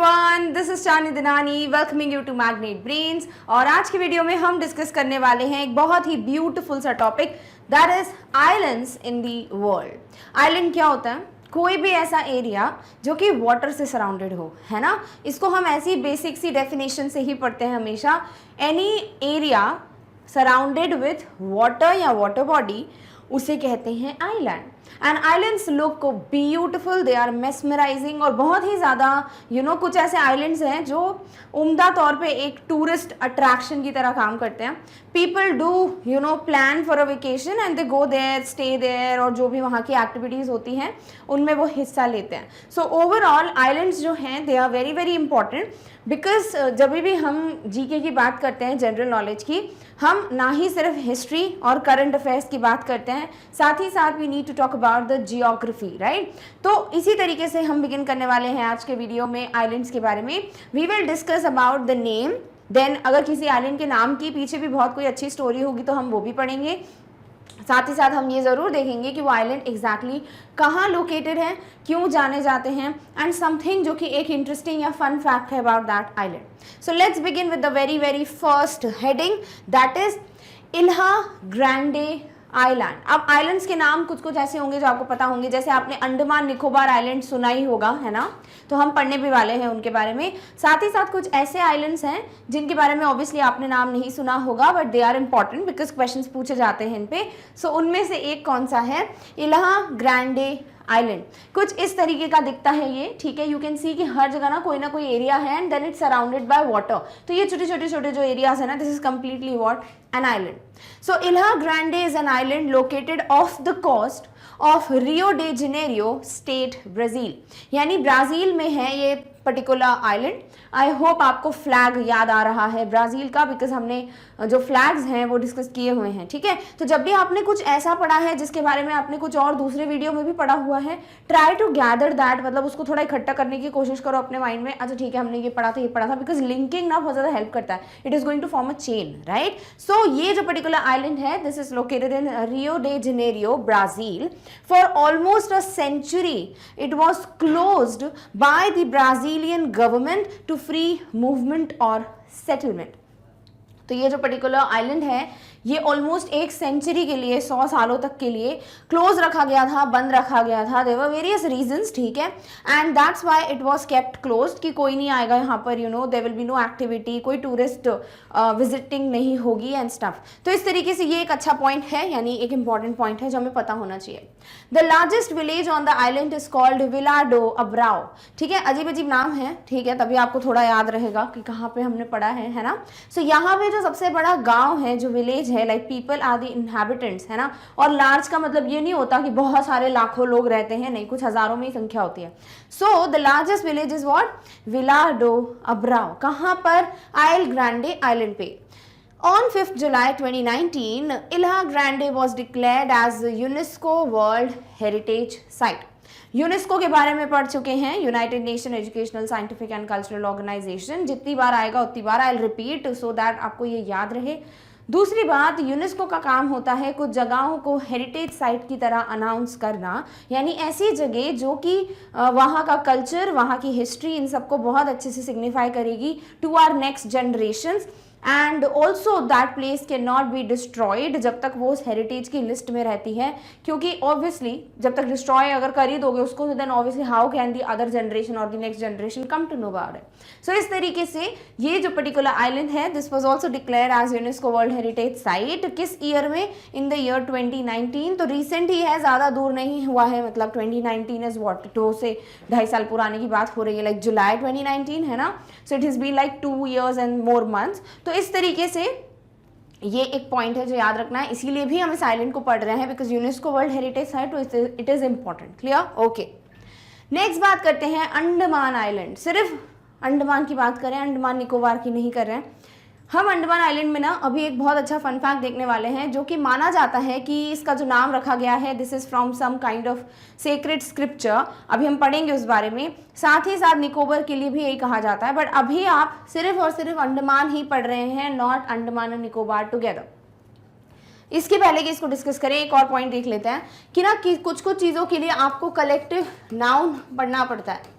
Everyone, this is Chani Dinani welcoming you to Magnet Brains. और आज की वीडियो में हम डिस्कस करने वाले हैं एक बहुत ही ब्यूटीफुल सा topic, that is islands in the world. Island क्या होता है? कोई भी ऐसा एरिया जो कि वाटर से सराउंडेड हो, है ना। इसको हम ऐसी बेसिक सी डेफिनेशन से ही पढ़ते हैं हमेशा। Any area surrounded with water या वाटर बॉडी, उसे कहते हैं island. And islands look beautiful, they are mesmerising. और बहुत ही ज़्यादा कुछ ऐसे आइलैंड्स हैं जो उम्दा तौर पे एक टूरिस्ट अट्रैक्शन की तरह काम करते हैं। People do plan for a vacation and they go there, stay there, और जो भी वहाँ की एक्टिविटीज़ होती हैं उनमें वो हिस्सा लेते हैं। सो ओवरऑल आइलैंड्स जो हैं they are very very important, because जब भी हम जीके की बात करते हैं, जनरल नॉलेज की, हम ना ही सिर्फ हिस्ट्री और करंट अफेयर्स की बात करते हैं, साथ ही साथ we need to talk about the geography, right. तो इसी तरीके से हम बिगिन करने वाले हैं आज के वीडियो में आइलैंड्स के बारे में। We will discuss about the name, then अगर किसी आइलैंड के नाम की पीछे भी बहुत कोई अच्छी स्टोरी होगी तो हम वो भी पढ़ेंगे। साथ ही साथ हम ये ज़रूर देखेंगे कि वो आइलैंड एग्जैक्टली कहाँ लोकेटेड है, क्यों जाने जाते हैं, एंड समथिंग जो कि एक इंटरेस्टिंग या फन फैक्ट है about that island. So let's begin with the very very first heading, that is Ilha Grande island. अब आइलैंड्स के नाम कुछ कुछ ऐसे होंगे जो आपको पता होंगे, जैसे आपने अंडमान निकोबार आइलैंड सुना ही होगा, है ना। तो हम पढ़ने भी वाले हैं उनके बारे में। साथ ही साथ कुछ ऐसे आइलैंड्स हैं जिनके बारे में ऑब्वियसली आपने नाम नहीं सुना होगा, but they are important because questions पूछे जाते हैं इन पे। सो उनमें से एक कौन सा है? इल्हा ग्रैंडे आइलैंड। कुछ इस तरीके का दिखता है ये, ठीक है। यू कैन सी कि हर जगह ना कोई एरिया है and then it's surrounded by water. तो ये छोटे छोटे जो एरियाज है ना, this is completely what? An island. So Ilha Grande is an island located off the coast of Rio de Janeiro state, Brazil. यानी ब्राज़ील में है ये पर्टिकुलर आइलैंड। आई होप आपको फ्लैग याद आ रहा है ब्राज़ील का, बिकॉज हमने जो फ्लैग्स हैं वो डिस्कस किए हुए हैं, ठीक है। तो जब भी आपने कुछ ऐसा पढ़ा है जिसके बारे में आपने कुछ और दूसरे वीडियो में भी पढ़ा हुआ है, ट्राई टू गैदर दैट, मतलब उसको थोड़ा इकट्ठा करने की कोशिश करो अपने माइंड में। अच्छा ठीक है, हमने ये पढ़ा था, बिकॉज लिंकिंग ना बहुत ज़्यादा हेल्प करता है। It is going to form a chain, right. So ये जो पर्टिकुलर आइलैंड है, this is located in Rio de Janeiro, Brazil. For almost a century it was closed by the Brazilian government to free movement और settlement. तो ये जो particular island है ये almost एक सेंचुरी के लिए, 100 सालों तक के लिए क्लोज रखा गया था, बंद रखा गया था। देयर वर वेरियस रीजंस, ठीक है। And that's why it was kept closed, कि कोई नहीं आएगा यहाँ पर, there will be no activity, कोई टूरिस्ट विजिटिंग नहीं होगी एंड स्टफ। तो इस तरीके से ये एक अच्छा पॉइंट है, यानी एक इंपॉर्टेंट पॉइंट है जो हमें पता होना चाहिए। The largest village on the island is called Vila do Abraão, ठीक है। अजीब अजीब नाम है, ठीक है, तभी आपको थोड़ा याद रहेगा कि कहाँ पे हमने पढ़ा है ना। सो यहाँ पे जो सबसे बड़ा गाँव है, जो विलेज है, like people are the inhabitants, है ना। और लार्ज का मतलब ये नहीं होता कि बहुत सारे लाखों लोग रहते हैं, नहीं, कुछ हजारों में ही संख्या होती है। So the largest village is what? Vila do Abraão. कहाँ पर? आइल ग्रांडे आइलैंड पे। On 5th July 2019, Ilha Grande was declared as a UNESCO World Heritage Site. UNESCO के बारे में पढ़ चुके हैं, United Nation Educational Scientific and Cultural Organization. जितनी बार आएगा उतनी बार I will repeat so that आपको ये याद रहे। दूसरी बात, यूनेस्को का काम होता है कुछ जगहों को हेरिटेज साइट की तरह अनाउंस करना, यानी ऐसी जगह जो कि वहाँ का कल्चर, वहाँ की हिस्ट्री, इन सबको बहुत अच्छे से सिग्निफाई करेगी to our next generations. And also that place can not be destroyed जब तक वो उस हेरिटेज की लिस्ट में रहती है, क्योंकि ऑब्वियसली जब तक डिस्ट्रॉय अगर कर ही दोगे उसको, then obviously how can the other generation और the next generation come to know about it. So इस तरीके से ये जो पर्टिकुलर आइलैंड है, this was also declared as UNESCO World heritage Site. किस ईयर में? In the year 2019। तो रिसेंट ही है, ज़्यादा दूर नहीं हुआ है, मतलब 2019 इज वॉट, 2 से 2.5 साल पुराने की बात हो रही है, लाइक जुलाई 2019, है ना। So it is be like 2 years and more months. तो इस तरीके से ये एक पॉइंट है जो याद रखना है, इसीलिए भी हम इस आइलैंड को पढ़ रहे हैं, because UNESCO World heritage site, it is important. Clear? Okay, next बात करते हैं अंडमान आइलैंड। सिर्फ अंडमान की बात करें, अंडमान निकोबार की नहीं कर रहे हैं हम। अंडमान आइलैंड में ना अभी एक बहुत अच्छा फन फैक्ट देखने वाले हैं, जो कि माना जाता है कि इसका जो नाम रखा गया है, this is from some kind of sacred scripture. अभी हम पढ़ेंगे उस बारे में। साथ ही साथ निकोबार के लिए भी यही कहा जाता है, बट अभी आप सिर्फ और सिर्फ अंडमान ही पढ़ रहे हैं, not Andaman and Nicobar together. इसके पहले कि इसको डिस्कस करें, एक और पॉइंट देख लेते हैं कि ना कि कुछ कुछ चीज़ों के लिए आपको कलेक्टिव नाउन पढ़ना पड़ता है।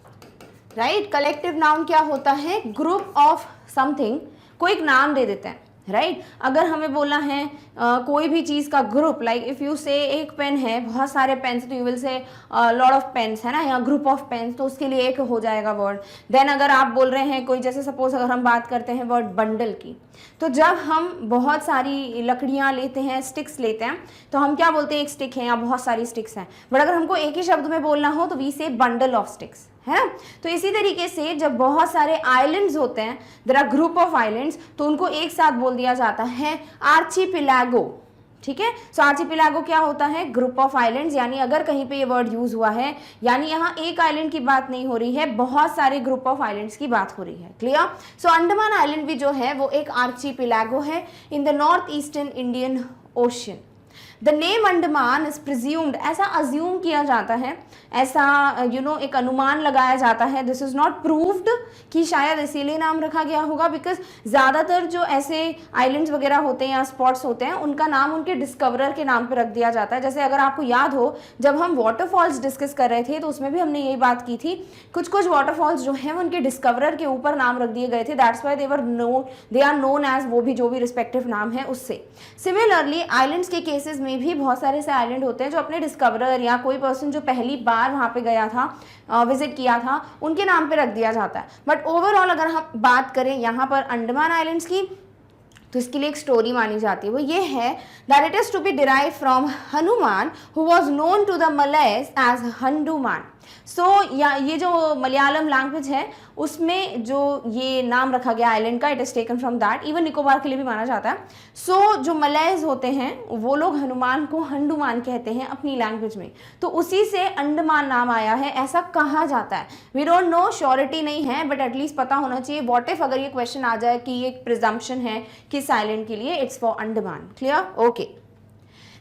राइट। कलेक्टिव नाउन क्या होता है, ग्रुप ऑफ समथिंग को एक नाम दे देते हैं, राइट अगर हमें बोलना है कोई भी चीज़ का ग्रुप, लाइक इफ़ यू से एक पेन है, बहुत सारे पेन्स, तो you will say lot of pens, है ना, या ग्रुप ऑफ पेन्स, तो उसके लिए एक हो जाएगा वर्ड। देन अगर आप बोल रहे हैं कोई, जैसे सपोज अगर हम बात करते हैं वर्ड बंडल की, तो जब हम बहुत सारी लकड़ियाँ लेते हैं, स्टिक्स लेते हैं, तो हम क्या बोलते हैं, एक स्टिक है या बहुत सारी स्टिक्स हैं। बट अगर हमको एक ही शब्द में बोलना हो तो वी से बंडल ऑफ स्टिक्स, है ना। तो इसी तरीके से जब बहुत सारे आइलैंड्स होते हैं, there are group of islands, तो उनको एक साथ बोल दिया जाता है आर्चिपिलागो, ठीक है। सो आर्चिपिलागो क्या होता है, ग्रुप ऑफ आइलैंड्स, यानी अगर कहीं पे ये वर्ड यूज हुआ है, यानी यहाँ एक आइलैंड की बात नहीं हो रही है, बहुत सारे ग्रुप ऑफ आइलैंड्स की बात हो रही है। क्लियर। सो अंडमान आइलैंड भी जो है वो एक आर्चिपिलागो है इन the north eastern Indian ocean. The name Andaman is presumed, ऐसा अज्यूम किया जाता है, ऐसा एक अनुमान लगाया जाता है, दिस इज नॉट प्रूव्ड कि शायद इसीलिए नाम रखा गया होगा, बिकॉज ज़्यादातर जो ऐसे आइलैंड्स वगैरह होते हैं या स्पॉट्स होते हैं, उनका नाम उनके डिस्कवरर के नाम पर रख दिया जाता है। जैसे अगर आपको याद हो, जब हम वाटरफॉल्स डिस्कस कर रहे थे, तो उसमें भी हमने यही बात की थी, कुछ कुछ वाटरफॉल्स जो हैं उनके डिस्कवरर के ऊपर नाम रख दिए गए थे, that's why they are known as, वो भी जो भी रिस्पेक्टिव नाम है उससे। सिमिलरली आइलैंड्स के केसेस में भी बहुत सारे ऐसे आइलैंड होते हैं जो अपने डिस्कवरर या कोई पर्सन जो पहली बार वहाँ पे गया था, विजिट किया था, उनके नाम पे रख दिया जाता है। बट ओवरऑल अगर हम बात करें यहाँ पर अंडमान आइलैंड्स की, तो इसके लिए एक स्टोरी मानी जाती है, वो ये है that it is to be derive from Hanuman who was known to the Malays as Handuman. So ये जो मलयालम लैंग्वेज है उसमें जो ये नाम रखा गया आइलैंड का, it is taken from that, even Nicobar के लिए भी माना जाता है। सो जो मलयस होते हैं वो लोग हनुमान को हंडुमान कहते हैं अपनी लैंग्वेज में, तो उसी से अंडमान नाम आया है, ऐसा कहा जाता है। वी डोंट नो, श्योरिटी नहीं है, बट एटलीस्ट पता होना चाहिए। व्हाट इफ अगर ये क्वेश्चन आ जाए कि ये प्रिजम्पशन है किस आइलैंड के लिए, it's for Andaman. Clear, okay.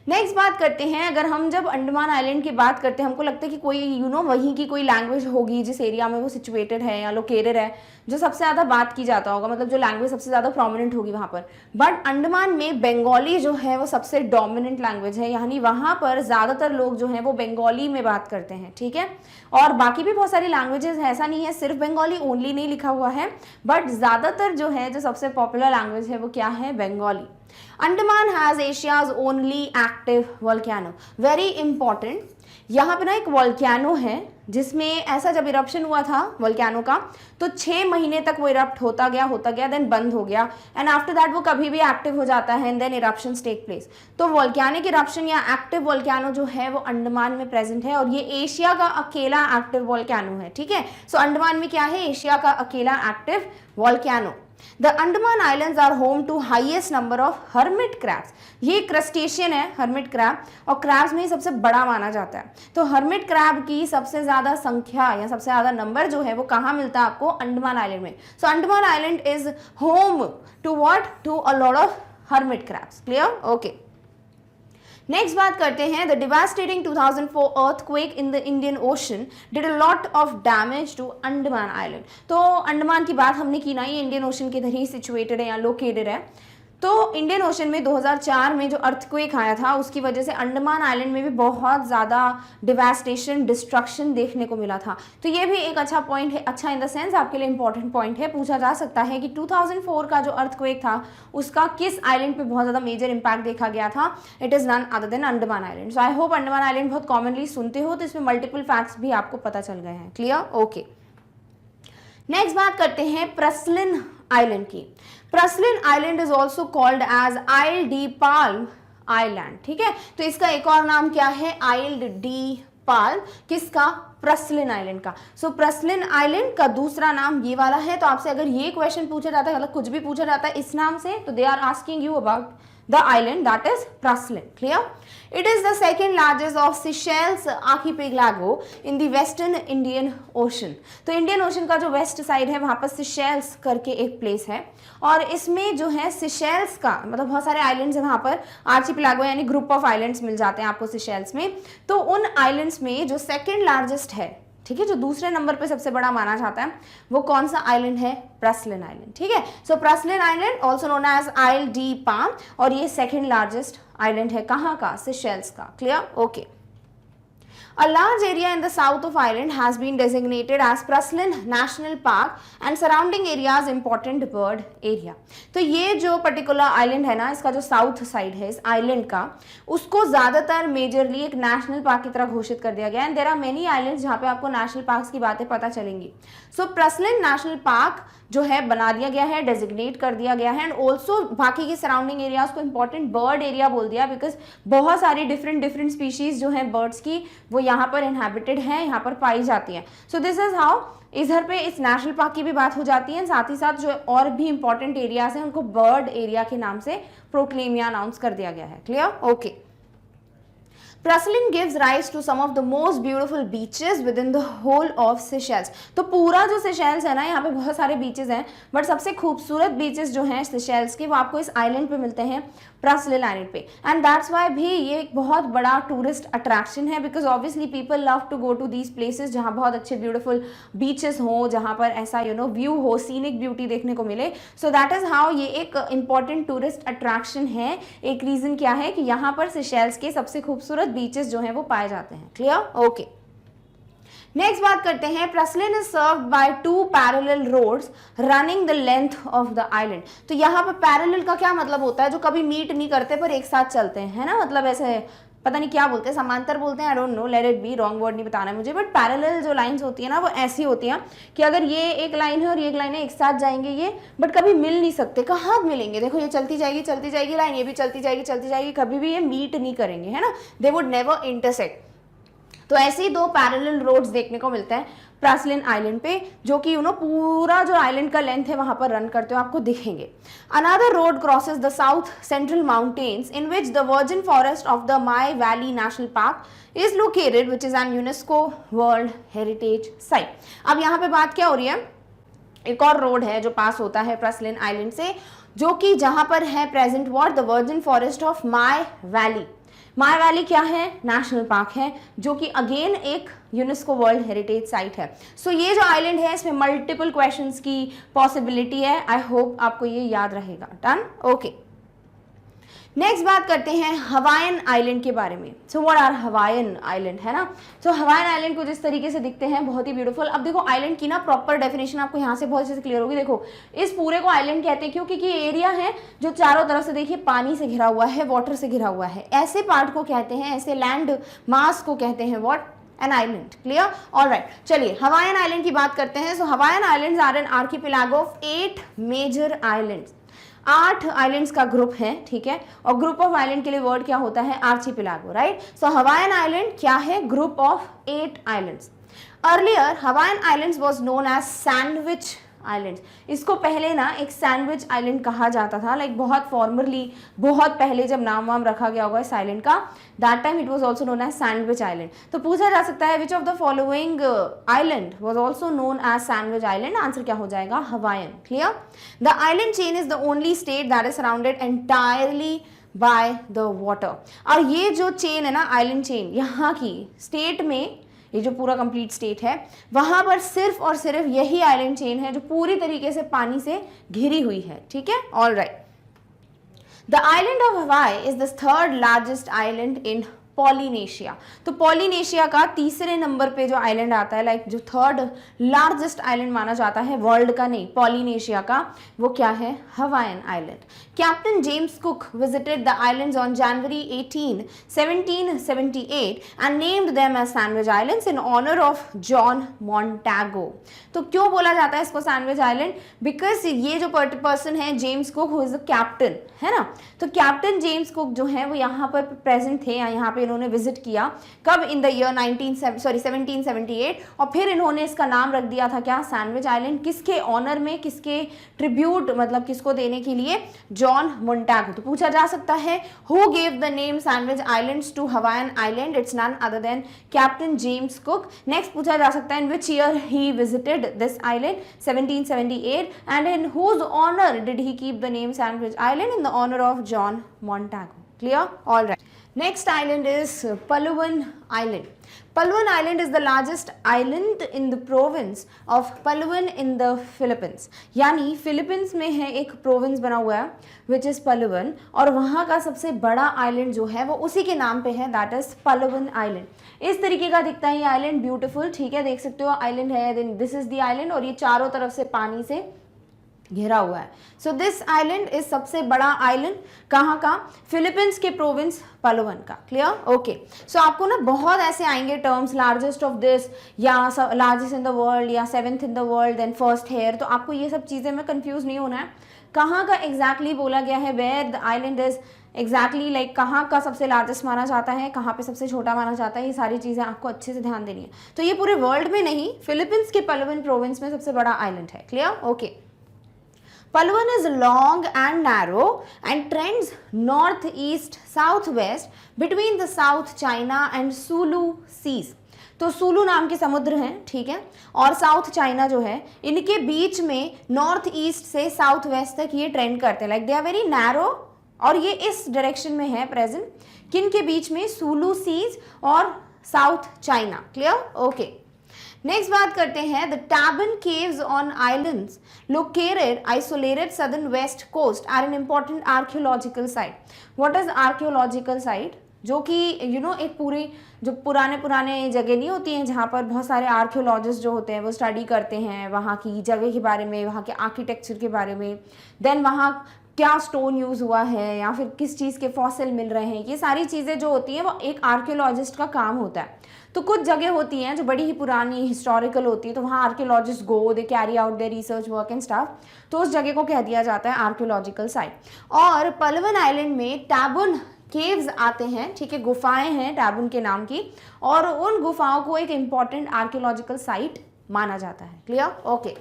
Next बात करते हैं, अगर हम जब अंडमान आइलैंड की बात करते हैं, हमको लगता है कि कोई वहीं की कोई लैंग्वेज होगी जिस एरिया में वो सिचुएटेड है या लोकेटेड है, जो सबसे ज़्यादा बात की जाता होगा, मतलब जो लैंग्वेज सबसे ज़्यादा प्रोमिनेंट होगी वहाँ पर। बट अंडमान में बंगाली जो है वो सबसे डोमिनेंट लैंग्वेज है, यानी वहाँ पर ज़्यादातर लोग जो हैं वो बंगाली में बात करते हैं, ठीक है। और बाकी भी बहुत सारी लैंग्वेजेस है, ऐसा नहीं है सिर्फ बंगाली ओनली नहीं लिखा हुआ है, बट ज़्यादातर जो है, जो सबसे पॉपुलर लैंग्वेज है वो क्या है, Bengali. Andaman has Asia's only active volcano, very important. यहाँ पे ना एक वोल्केनो है जिसमें ऐसा जब इरप्शन हुआ था वोल्केनो का, तो 6 महीने तक वो इरप्ट होता गया, देन बंद हो गया, एंड आफ्टर दैट वो कभी भी एक्टिव हो जाता है, and then eruptions take place. तो वोल्केनिक इरप्शन या एक्टिव वोल्केनो जो है वो अंडमान में प्रेजेंट है, और ये एशिया का अकेला एक्टिव वोल्केनो है, ठीक है। सो अंडमान में क्या है, एशिया का अकेला active volcano. The Andaman Islands are home to highest number of hermit crabs. ये क्रस्टेशियन है hermit crab, और crabs में ही सबसे बड़ा माना जाता है। तो hermit crab की सबसे ज़्यादा संख्या या सबसे ज़्यादा नंबर जो है वो कहाँ मिलता है आपको, अंडमान आइलैंड में। So Andaman Island is home to what? To a lot of hermit crabs. Clear? Okay. Next बात करते हैं, the devastating 2004 earthquake in the Indian ocean did a lot of damage to Andaman island. तो अंडमान की बात हमने की ना, ये इंडियन ओशन के इधर ही सिचुएटेड है या लोकेटेड है। तो इंडियन ओशन में 2004 में जो अर्थक्वेक आया था उसकी वजह से अंडमान आइलैंड में भी बहुत ज़्यादा डिवास्टेशन, डिस्ट्रक्शन देखने को मिला था। तो ये भी एक अच्छा पॉइंट है, अच्छा इन द सेंस आपके लिए इंपॉर्टेंट पॉइंट है, पूछा जा सकता है कि 2004 का जो अर्थक्वेक था उसका किस आइलैंड पे बहुत ज़्यादा मेजर इंपैक्ट देखा गया था। It is none other than Andaman island. So I hope Andaman island बहुत कॉमनली सुनते हो, तो इसमें मल्टीपल फैक्ट्स भी आपको पता चल गए हैं। Clear, okay. नेक्स्ट बात करते हैं प्रसलिन आइलैंड की। Praslin island is also called as isle de Palme island, ठीक है। तो इसका एक और नाम क्या है, आइल डी पाल्म, किसका, प्रसलिन आइलैंड का। सो प्रसलिन आइलैंड का दूसरा नाम ये वाला है। तो आपसे अगर ये क्वेश्चन पूछा जाता है, मतलब कुछ भी पूछा जाता है इस नाम से, तो they are asking you about the island that is Praslin. Clear? It is the second largest of Seychelles archipelago in the western Indian Ocean. तो इंडियन ओशन का जो वेस्ट साइड है वहाँ पर सिशेल्स करके एक प्लेस है, और इसमें जो है सिशेल्स का मतलब बहुत सारे आइलैंड्स हैं वहाँ पर, आर्चिपेलागो यानी ग्रुप ऑफ आइलैंड्स मिल जाते हैं आपको सिशेल्स में। तो उन आइलैंड्स में जो सेकेंड लार्जेस्ट है, ठीक है, जो दूसरे नंबर पे सबसे बड़ा माना जाता है, वो कौन सा आइलैंड है, प्रसलिन आइलैंड, ठीक है। सो प्रसलिन island also known as isle de palm, और ये सेकेंड लार्जेस्ट आइलैंड है कहाँ का, सिशेल्स का। Clear, okay. A large area in the south of Ireland has been designated as Praslin National Park and surrounding areas important bird area. तो ये जो particular island है ना, इसका जो साउथ साइड है इस आइलैंड का, उसको ज्यादातर मेजरली एक नेशनल पार्क की तरह घोषित कर दिया गया। And there are many islands जहाँ पे आपको नेशनल पार्क्स की बातें पता चलेंगी। सो प्रसलिन नेशनल पार्क जो है बना दिया गया है, डेजिग्नेट कर दिया गया है। एंड ऑल्सो बाकी के सराउंडिंग एरियाज को इंपॉर्टेंट बर्ड एरिया बोल दिया, बिकॉज बहुत सारी डिफरेंट स्पीशीज जो हैं बर्ड्स की वो यहाँ पर इनहैबिटेड हैं, यहाँ पर पाई जाती हैं। सो दिस इज हाउ इधर पे इस नेशनल पार्क की भी बात हो जाती है। साथ ही साथ जो और भी इंपॉर्टेंट एरियाज हैं उनको बर्ड एरिया के नाम से प्रोक्लेम या अनाउंस कर दिया गया है। Clear? Okay. Praslin gives rise to some of the most beautiful beaches within the whole of Seychelles। तो पूरा जो Seychelles है ना, यहाँ पे बहुत सारे बीचेस हैं, बट सबसे खूबसूरत बीचेस जो हैं Seychelles के वो आपको इस आइलैंड पे मिलते हैं, प्रसलिन आइलैंड पे। एंड दैट्स वाई भी ये एक बहुत बड़ा टूरिस्ट अट्रैक्शन है, because obviously people love to go to these places जहाँ बहुत अच्छे ब्यूटीफुल बीचेस हों, जहाँ पर ऐसा व्ययू हो, सीनिक ब्यूटी देखने को मिले। सो दैट इज हाउ ये एक इंपॉर्टेंट टूरिस्ट अट्रैक्शन है। एक रीजन क्या है कि यहाँ पर Seychelles के सबसे खूबसूरत बीचेस जो हैं वो पाए जाते हैं। क्लियर? ओके। नेक्स्ट बात करते हैं, Praslin is served by 2 parallel roads running the length of the island. तो यहाँ पर पैरेलल का क्या मतलब होता है? जो कभी मीट नहीं करते पर एक साथ चलते हैं, है ना, मतलब ऐसे पता नहीं क्या बोलते हैं, समांतर बोलते हैं, I don't know, let it be, wrong word नहीं बताना है मुझे। बट पैरेलल जो लाइंस होती है ना वो ऐसी होती हैं कि अगर ये एक लाइन है और ये एक लाइन है, एक साथ जाएंगे ये, बट कभी मिल नहीं सकते। कहाँ मिलेंगे? देखो ये चलती जाएगी लाइन, ये भी चलती जाएगी, कभी भी ये मीट नहीं करेंगे, है ना, दे वुड नेवर इंटरसेक्ट। तो ऐसे ही 2 पैरेलल रोड्स देखने को मिलते हैं प्रसलिन आइलैंड पे, जो कि पूरा जो आइलैंड का लेंथ है वहां पर रन करते हो आपको दिखेंगे। Another road crosses the south central mountains in which the virgin forest of the my valley national park is located, which is an UNESCO World heritage site. अब यहाँ पे बात क्या हो रही है, एक और रोड है जो पास होता है प्रसलिन आइलैंड से, जो कि जहां पर है present what, the virgin forest of my valley. My valley क्या है? नेशनल पार्क है, जो कि अगेन एक यूनेस्को वर्ल्ड हेरिटेज साइट है। सो ये जो आइलैंड है इसमें मल्टीपल क्वेश्चंस की पॉसिबिलिटी है। आई होप आपको ये याद रहेगा। डन? ओके। नेक्स्ट बात करते हैं हवाईन आइलैंड के बारे में। So what are Hawaiian island, है ना। सो हवाईन आइलैंड को जिस तरीके से दिखते हैं बहुत ही ब्यूटीफुल। अब देखो आइलैंड की ना प्रॉपर डेफिनेशन आपको यहाँ से बहुत अच्छे से क्लियर होगी। देखो इस पूरे को आइलैंड कहते हैं क्यों? क्योंकि एरिया है जो चारों तरफ से देखिए पानी से घिरा हुआ है, वाटर से घिरा हुआ है। ऐसे पार्ट को कहते हैं, ऐसे लैंड मास को कहते हैं what, an island. Clear? Alright, चलिए हवाईन आइलैंड की बात करते हैं। So Hawaiian islands are an archipelago of 8 major islands. 8 islands का ग्रुप है, ठीक है। और ग्रुप ऑफ आइलैंड के लिए वर्ड क्या होता है? Archipelago, right. So Hawaiian island क्या है? Group of 8 islands. Earlier Hawaiian islands was known as Sandwich islands. इसको पहले ना एक सैंडविच आइलैंड कहा जाता था, लाइक बहुत फॉर्मली, बहुत पहले जब नाम वाम रखा गया होगा इस आइलैंड का, that time it was also known as sandwich island. तो पूछा जा सकता है which of the following island was also known as sandwich island? Answer क्या हो जाएगा? Hawaiian. Clear? The island chain is the only state that is surrounded entirely by the water. और ये जो चेन है ना, आइलैंड चेन, यहाँ की स्टेट में, ये जो पूरा कंप्लीट स्टेट है वहां पर सिर्फ और सिर्फ यही आइलैंड चेन है जो पूरी तरीके से पानी से घिरी हुई है, ठीक है। All right. The island of हवाई is the 3rd largest island in Polynesia. तो पॉलिनेशिया का 3रे नंबर पे जो आइलैंड आता है, लाइक जो 3rd लार्जेस्ट आइलैंड माना जाता है वर्ल्ड का, नहीं पॉलिनेशिया का, वो क्या है? Hawaiian island. Captain James Cook visited the islands on January 18, 1778 and named them as Sandwich islands in honour of John Montagu. तो क्यों बोला जाता है इसको सैंडविच आइलैंड? बिकॉज ये जो पर्सन है James cook, who is a captain, है ना। तो कैप्टन जेम्स कुक जो है वो यहाँ पर प्रेजेंट थे, यहाँ पे इन्होंने विजिट किया। कब? इन द ईयर 1778। और फिर इन्होंने इसका नाम रख दिया था क्या? Sandwich island. किसके ऑनर में, किसके ट्रिब्यूट, मतलब किसको देने के लिए? John Montagu. तो पूछा जा सकता है who gave the name Sandwich islands to Hawaiian island? It's none other than Captain James Cook. Next पूछा जा सकता है in which year he visited this island? 1778। And in whose honour did he keep the name Sandwich island? In the honour of John Montagu. Clear? All right. Next island is Palawan Island. Palawan Island is the largest island in the province of Palawan in the Philippines. यानी Philippines में है एक province बना हुआ है which is पलवन, और वहाँ का सबसे बड़ा आइलैंड जो है वो उसी के नाम पे है, दैट इज पलवन आइलैंड। इस तरीके का दिखता है ये आइलैंड, ब्यूटीफुल, ठीक है, देख सकते हो आइलैंड है, then this is the island, और ये चारों तरफ से पानी से घिरा हुआ है। सो दिस आइलैंड इज सबसे बड़ा आइलैंड कहाँ का, फिलीपींस के प्रोविंस पलवन का। Clear, okay. सो आपको ना बहुत ऐसे आएंगे टर्म्स, लार्जेस्ट ऑफ दिस या लार्जेस्ट इन द वर्ल्ड या seventh in the world then first here, तो आपको ये सब चीज़ें में कंफ्यूज नहीं होना है कहाँ का एग्जैक्टली बोला गया है, where the island is exactly like कहाँ का सबसे लार्जेस्ट माना जाता है, कहाँ पे सबसे छोटा माना जाता है, ये सारी चीज़ें आपको अच्छे से ध्यान देनी है। तो ये पूरे वर्ल्ड में नहीं, फिलीपींस के पलवन प्रोविंस में सबसे बड़ा आइलैंड है। Clear, okay. Palawan is long and narrow and trends northeast southwest between the South China and Sulu seas. तो सूलू नाम के समुद्र हैं, ठीक है, और साउथ चाइना जो है इनके बीच में नॉर्थ ईस्ट से साउथ वेस्ट तक ये ट्रेंड करते हैं, like they are very narrow, और ये इस डायरेक्शन में है प्रेजेंट, किन के बीच में, सूलू सीज और South China. Clear, okay. Next बात करते हैं, the Tabon caves on islands located isolated southern west coast are an important archaeological site. What is archaeological site, जो कि एक पूरी जो पुराने जगह नहीं होती हैं जहाँ पर बहुत सारे आर्कियोलॉजिस्ट जो होते हैं वो स्टडी करते हैं वहाँ की जगह के बारे में, वहाँ के आर्किटेक्चर के बारे में, देन वहाँ क्या स्टोन यूज़ हुआ है या फिर किस चीज़ के फॉसिल मिल रहे हैं, ये सारी चीज़ें जो होती हैं वो एक आर्कियोलॉजिस्ट का काम होता है। तो कुछ जगह होती हैं जो बड़ी ही पुरानी हिस्टोरिकल होती है, तो वहाँ archaeologist go, they carry out their research work and staff, तो उस जगह को कह दिया जाता है आर्कियोलॉजिकल साइट। और पलवन आइलैंड में टैबन केव्स आते हैं, ठीक है, गुफाएं हैं टैबन के नाम की, और उन गुफाओं को एक इम्पॉर्टेंट आर्कियोलॉजिकल साइट माना जाता है। Clear, okay.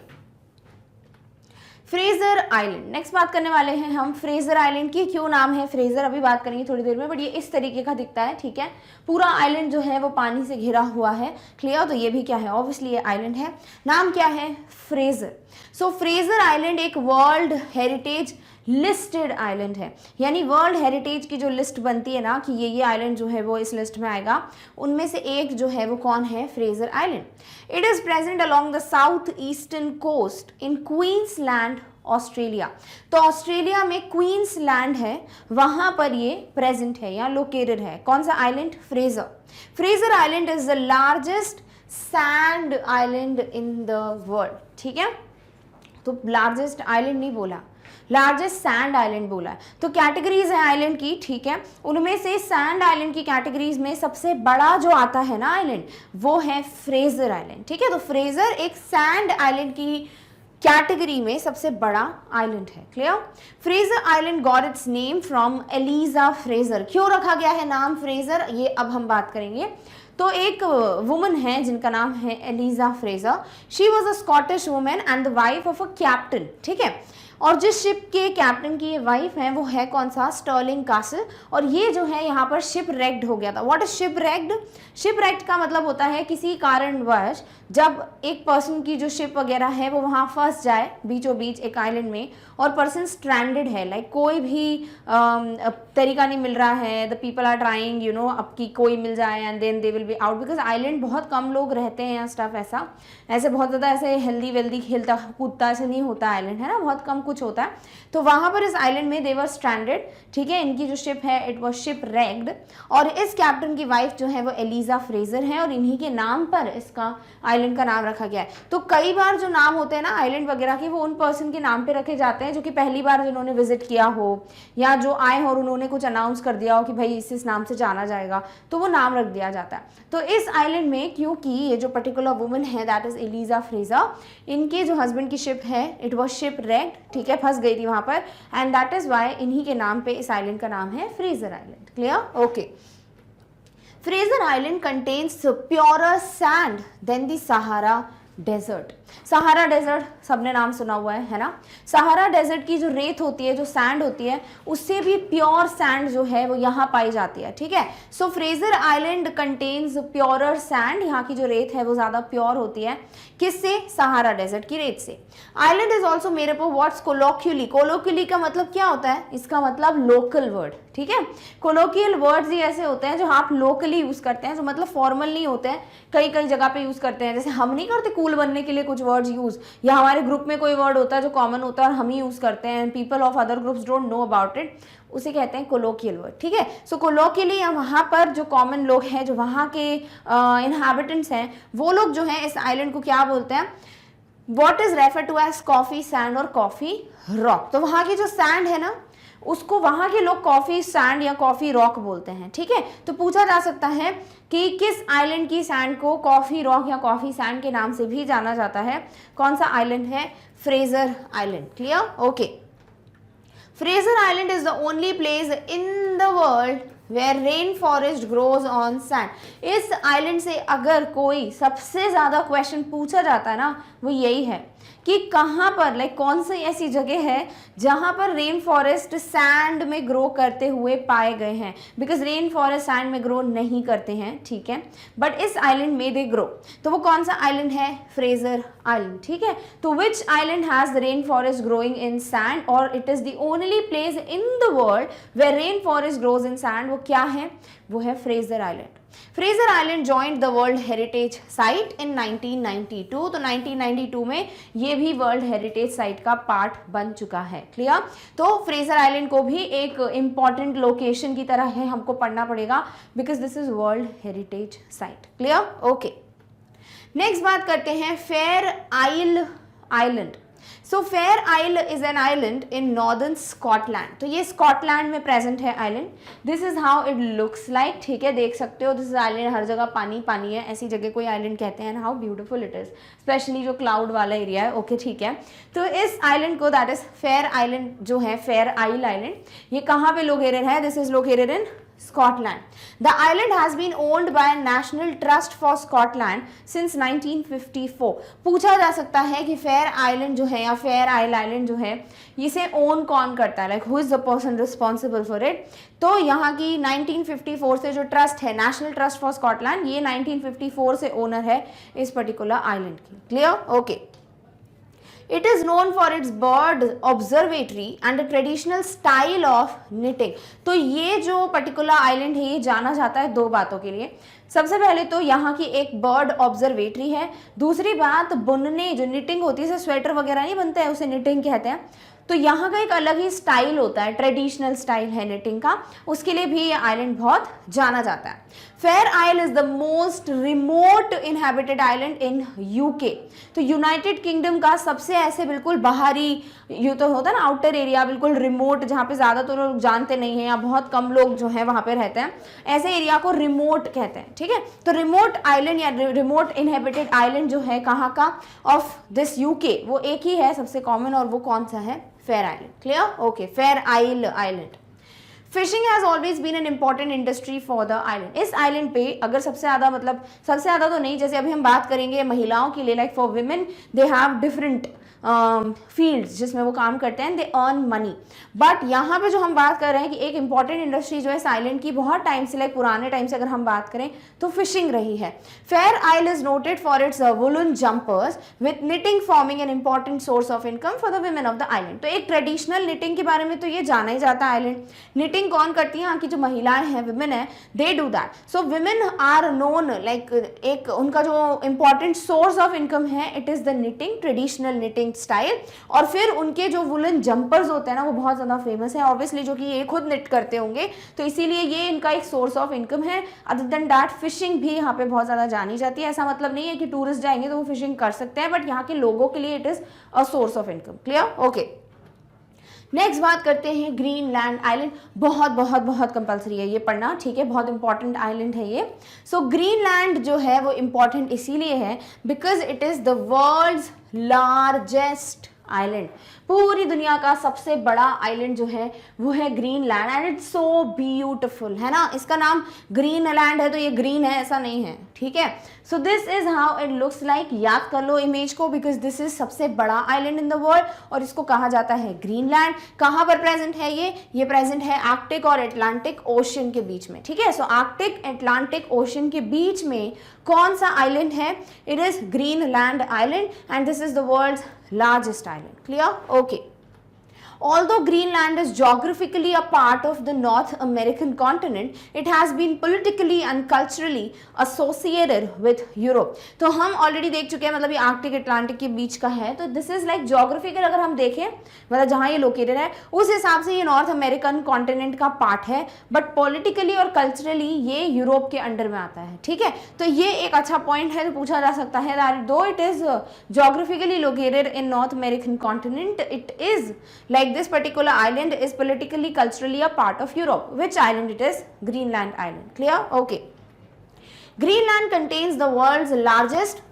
Fraser island, next बात करने वाले हैं हम फ्रेजर आइलैंड की। क्यों नाम है फ्रेजर, अभी बात करेंगे थोड़ी देर में, बट ये इस तरीके का दिखता है, ठीक है, पूरा आइलैंड जो है वो पानी से घिरा हुआ है। क्लियर, तो ये भी क्या है, ऑब्वियसली ये आइलैंड है, नाम क्या है, फ्रेजर। सो फ्रेजर आइलैंड एक वर्ल्ड हेरिटेज लिस्टेड आइलैंड है, यानी वर्ल्ड हेरिटेज की जो लिस्ट बनती है ना कि ये आइलैंड जो है वो इस लिस्ट में आएगा, उनमें से एक जो है वो कौन है, Fraser island. It is present along the south eastern coast in Queensland Australia. तो ऑस्ट्रेलिया में क्वींसलैंड है, वहां पर ये प्रेजेंट है या लोकेटेड है। कौन सा island, Fraser. Fraser island is the largest sand island in the world, ठीक है, तो लार्जेस्ट आइलैंड नहीं बोला, लार्जेस्ट सैंड आइलैंड बोला है। तो कैटेगरीज है आइलैंड की, ठीक है, उनमें से सैंड आइलैंड की कैटेगरीज में सबसे बड़ा जो आता है ना आइलैंड, वो है फ्रेजर आइलैंड, ठीक है। तो फ्रेजर एक सैंड आइलैंड की कैटेगरी में सबसे बड़ा आइलैंड है। Clear, Fraser island got its name from Eliza Fraser. क्यों रखा गया है नाम फ्रेजर, ये अब हम बात करेंगे। तो एक वुमन है जिनका नाम है Eliza Fraser, she was a Scottish woman and the wife of a captain, ठीक है, और जिस शिप के कैप्टन की ये वाइफ है वो है कौन सा, स्टर्लिंग कासल, और ये जो है यहाँ पर शिप रेक्ड हो गया था। What is ship raked, ship raked का मतलब होता है किसी कारणवश जब एक पर्सन की जो शिप वगैरह है वो वहाँ फंस जाए बीचों बीच एक आइलैंड में, और पर्सन स्ट्रैंडेड है, लाइक कोई भी तरीका नहीं मिल रहा है, द पीपल आर ट्राइंग अब की कोई मिल जाए and then they will be out, because island बहुत कम लोग रहते हैं या स्टफ, ऐसे बहुत ज़्यादा ऐसे हेल्दी वेल्दी खेलता कूदता ऐसे नहीं होता आइलैंड, है ना, बहुत कम कुछ होता है। तो वहाँ पर इस आइलैंड में दे वर स्ट्रैंडेड, ठीक है, इनकी जो शिप है इट वॉज शिप रेक्ड, और इस कैप्टन की वाइफ जो है वो एलिजा फ्रेजर है, और इन्हीं के नाम पर इसका आइलैंड का नाम रखा गया है। तो कई बार जो नाम होते हैं ना आइलैंड वगैरह के, वो उन पर्सन के नाम पे रखे जाते हैं जो कि पहली बार जिन्होंने विजिट किया हो या जो आए हो और उन्होंने कुछ अनाउंस कर दिया हो कि भाई इस नाम से जाना जाएगा, तो वो नाम रख दिया जाता है। तो इस आइलैंड में क्योंकि ये जो पर्टिकुलर वुमन है दैट इज एलिजा फ्रेजर, इनके जो हस्बैंड की शिप है इट वॉज शिप रेक्ड, ठीक है, फंस गई थी वहां पर, एंड दैट इज वाई इन्हीं के नाम पे इस आइलैंड का नाम है Fraser island. Clear, okay. Fraser Island contains purer sand than the Sahara Desert. Sahara Desert सबने नाम सुना हुआ है ना। सहारा डेजर्ट की जो रेत होती है, जो सैंड होती है, उससे भी प्योर सैंड जो है वो यहाँ पाई जाती है, ठीक है। सो Fraser island contains purer sand, यहाँ की जो रेत है वो ज़्यादा प्योर होती है, किससे? सहारा डेजर्ट की रेत से। Island is also made up of what's? Colloquially. Colloquially का मतलब क्या होता है? इसका मतलब लोकल वर्ड, ठीक है। कोलोकियल वर्ड्स ही ऐसे होते हैं जो आप लोकली यूज करते हैं, जो मतलब फॉर्मल नहीं होते हैं, कई कई जगह पे यूज करते हैं। जैसे हम नहीं करते कूल बनने के लिए कुछ वर्ड्स यूज, या हमारे ग्रुप में कोई वर्ड होता है जो कॉमन होता है और हम ही यूज करते हैं, people of other groups don't know about it, उसे कहते हैं कोलोकियल वर्ड, ठीक है। सो कोलोकियली वहाँ पर जो कॉमन लोग हैं, जो वहाँ के इनहैबिटेंट्स हैं, वो लोग जो हैं इस आइलैंड को क्या बोलते हैं? What is refer to as coffee sand और कॉफी रॉक। तो वहाँ की जो सैंड है ना, उसको वहाँ के लोग कॉफी सैंड या कॉफी रॉक बोलते हैं, ठीक है। तो पूछा जा सकता है कि किस आइलैंड की सैंड को कॉफी रॉक या कॉफी सैंड के नाम से भी जाना जाता है? कौन सा आइलैंड है? Fraser island. Clear? Okay. Fraser Island is the only place in the world where rainforest grows on sand. इस आइलैंड से अगर कोई सबसे ज़्यादा क्वेश्चन पूछा जाता है ना, वो यही है कि कहाँ पर, लाइक कौन सी ऐसी जगह है जहाँ पर रेन फॉरेस्ट सैंड में ग्रो करते हुए पाए गए हैं। बिकॉज रेन फॉरेस्ट सैंड में ग्रो नहीं करते हैं, ठीक है, बट इस आइलैंड में दे ग्रो। तो वो कौन सा आइलैंड है? फ्रेजर आइलैंड, ठीक है। तो which island has rain forest growing in sand, और it is the only place in the world where rain forest grows in sand, वो क्या है? वो है Fraser island. Fraser island joined the world heritage site in 1992। तो 1992 में ये भी वर्ल्ड हेरिटेज साइट का पार्ट बन चुका है। क्लियर? तो फ्रेजर आइलैंड को भी एक इंपॉर्टेंट लोकेशन की तरह है, हमको पढ़ना पड़ेगा, because this is world heritage site. Clear? Okay. Next बात करते हैं fair isle island. So fair isle is an island in northern Scotland. तो ये स्कॉटलैंड में प्रेजेंट है island. This is how it looks like, ठीक है, देख सकते हो। दिस इज आइलैंड, हर जगह पानी पानी है, ऐसी जगह कोई आइलैंड कहते हैं। How beautiful it is, specially जो क्लाउड वाला एरिया है। ओके, ठीक है। तो इस आइलैंड को, दैट इज फेयर आइलैंड जो है, फेयर आइल आइलैंड, ये कहाँ पे लोकेटेड है? This is located in Scotland. The island has been owned by National Trust for Scotland since 1954. पूछा जा सकता है कि फेयर आइलैंड जो है या फेयर आइल आइलैंड जो है, इसे ओन कौन करता है? Like who is the person responsible for it? तो यहाँ की 1954 से जो ट्रस्ट है, नेशनल ट्रस्ट फॉर स्कॉटलैंड, ये 1954 से ओनर है इस पर्टिकुलर आइलैंड की। Clear? Okay. It is known for its bird observatory and a traditional style of knitting. तो ये जो पर्टिकुलर आइलैंड है, ये जाना जाता है दो बातों के लिए। सबसे पहले तो यहाँ की एक बर्ड ऑब्जर्वेटरी है, दूसरी बात बुनने, जो निटिंग होती है, स्वेटर वगैरह नहीं बनता है, उसे निटिंग कहते हैं। तो यहाँ का एक अलग ही स्टाइल होता है, ट्रेडिशनल स्टाइल है निटिंग का, उसके लिए भी ये आइलैंड बहुत जाना जाता है। Fair isle is the most remote inhabited island in UK. तो यूनाइटेड किंगडम का सबसे ऐसे बिल्कुल बाहरी, ये तो होता है ना आउटर एरिया, बिल्कुल रिमोट, जहाँ पे ज़्यादातर लोग जानते नहीं हैं या बहुत कम लोग जो हैं वहाँ पे रहते हैं, ऐसे एरिया को रिमोट कहते हैं, ठीक है। तो रिमोट आइलैंड या रिमोट इनहैबिटेड आइलैंड जो है कहाँ का, ऑफ दिस यूके, वो एक ही है सबसे कॉमन, और वो कौन सा है? Fair island. Clear? Okay. Fair isle island. Fishing has always been an important industry for the island. इस आइलैंड पे अगर सबसे ज़्यादा, मतलब सबसे ज़्यादा तो नहीं, जैसे अभी हम बात करेंगे महिलाओं के लिए, like for women they have different fields जिसमें वो काम करते हैं, दे अर्न मनी। बट यहाँ पे जो हम बात कर रहे हैं कि एक इंपॉर्टेंट इंडस्ट्री जो है इस आइलैंड की बहुत टाइम से, लाइक पुराने टाइम से अगर हम बात करें तो फिशिंग रही है। Fair isle is noted for its woollen jumpers with knitting forming an important source of income for the women of the island. तो एक ट्रेडिशनल निटिंग के बारे में तो ये जाना ही जाता है आइलैंड। निटिंग कौन करती है? यहाँ की जो महिलाएं हैं, विमेन है, they do that. So women are known, like एक उनका जो इंपॉर्टेंट सोर्स ऑफ इनकम है, it is the knitting, traditional knitting style. और फिर उनके जो वुलन जंपर्स होते हैं ना, वो बहुत ज़्यादा फेमस है ऑब्वियसली, जो कि ये खुद निट करते होंगे, तो इसीलिए ये इनका एक सोर्स ऑफ इनकम है। अदर देन दैट फिशिंग भी यहाँ पे बहुत ज़्यादा जानी जाती है। ऐसा मतलब नहीं है कि टूरिस्ट जाएंगे तो वो फिशिंग कर सकते हैं, बट यहाँ के लोगों के लिए it is a source of income. Clear? Okay. Next बात करते हैं ग्रीनलैंड आइलैंड। बहुत बहुत बहुत कंपलसरी है ये पढ़ना, ठीक है, बहुत इंपॉर्टेंट आइलैंड है ये। सो ग्रीनलैंड जो है वो इंपॉर्टेंट इसीलिए है because it is the world's largest island, पूरी दुनिया का सबसे बड़ा आइलैंड जो है वो है Greenland and it's so beautiful, है ना। इसका नाम ग्रीनलैंड है तो ये ग्रीन है ऐसा नहीं है, ठीक है। सो this is how it looks like, याद कर लो इमेज को, बिकॉज दिस इज सबसे बड़ा आइलैंड इन द वर्ल्ड और इसको कहा जाता है ग्रीनलैंड। कहाँ पर प्रेजेंट है ये प्रेजेंट है आर्कटिक और अटलांटिक ओशन के बीच में, ठीक है। सो आर्कटिक अटलांटिक ओशन के बीच में कौन सा आइलैंड है, it is Greenland island and this is the world's largest island. Clear? Okay. Although Greenland is geographically a part of the North American continent, it has been politically and culturally associated with Europe. तो हम already देख चुके हैं, मतलब ये Arctic Atlantic के बीच का है, तो दिस इज लाइक ज्योग्राफिकल अगर हम देखें, मतलब जहाँ ये लोकेटेड है उस हिसाब से ये नॉर्थ अमेरिकन कॉन्टिनेंट का पार्ट है, बट पॉलिटिकली और कल्चरली ये यूरोप के अंडर में आता है, ठीक है। तो ये एक अच्छा पॉइंट है, तो पूछा जा सकता है दैट दो it is geographically located in north American continent, it is like this particular island is politically culturally a part of Europe. Which island it is? Greenland island. Clear? Okay. Greenland contains the world's largest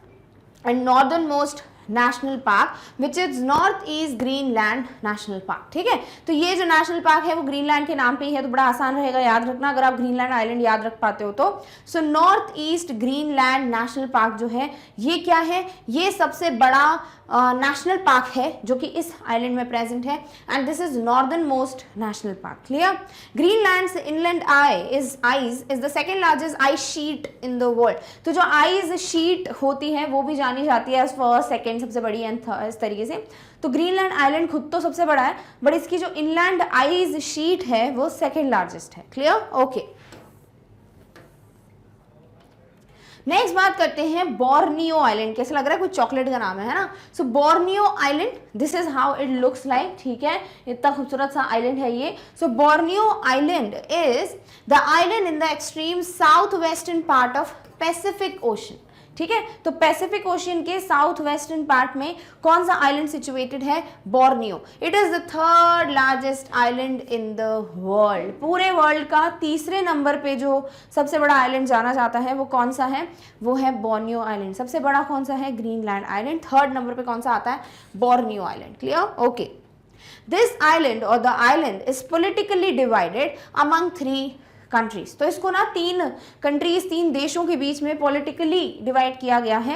and northernmost national park which is north east Greenland national park, ठीक है। तो ये जो national park है वो Greenland के नाम पे ही है, तो बड़ा आसान रहेगा याद रखना अगर आप ग्रीनलैंड आइलैंड याद रख पाते हो तो। So north east Greenland national park जो है ये क्या है, ये सबसे बड़ा नेशनल पार्क है जो कि इस आइलैंड में प्रेजेंट है and this is northern most national park. Clear? Greenlands inland eyes is the second largest ice sheet in the world. तो जो आइस शीट होती है वो भी जानी जाती है एज फर्स्ट सेकेंड सबसे बड़ी है इस तरीके से। तो ग्रीनलैंड आइलैंड खुद तो सबसे बड़ा है बट इसकी जो इनलैंड आइस शीट है वो सेकेंड लार्जेस्ट है। क्लियर? ओके। नेक्स्ट बात करते हैं बोर्नियो आइलैंड। कैसा लग रहा है, कुछ चॉकलेट का नाम है ना। So Borneo island, this is how it looks like, ठीक है। इतना खूबसूरत सा आइलैंड है ये। So Borneo island is the island in the extreme south western part of Pacific ocean, ठीक है। तो पैसिफिक ओशियन के साउथ वेस्टर्न पार्ट में कौन सा आइलैंड सिचुएटेड है, Borneo. It is the third largest island in the world. पूरे world का तीसरे नंबर पे जो सबसे बड़ा आइलैंड जाना जाता है वो कौन सा है, वो है बोर्नियो आइलैंड। सबसे बड़ा कौन सा है, ग्रीनलैंड आइलैंड। थर्ड नंबर पे कौन सा आता है, Borneo island. Clear? Okay. This island और the island is politically divided among 3 countries. तो इसको ना 3 कंट्रीज, 3 देशों के बीच में पॉलिटिकली डिवाइड किया गया है।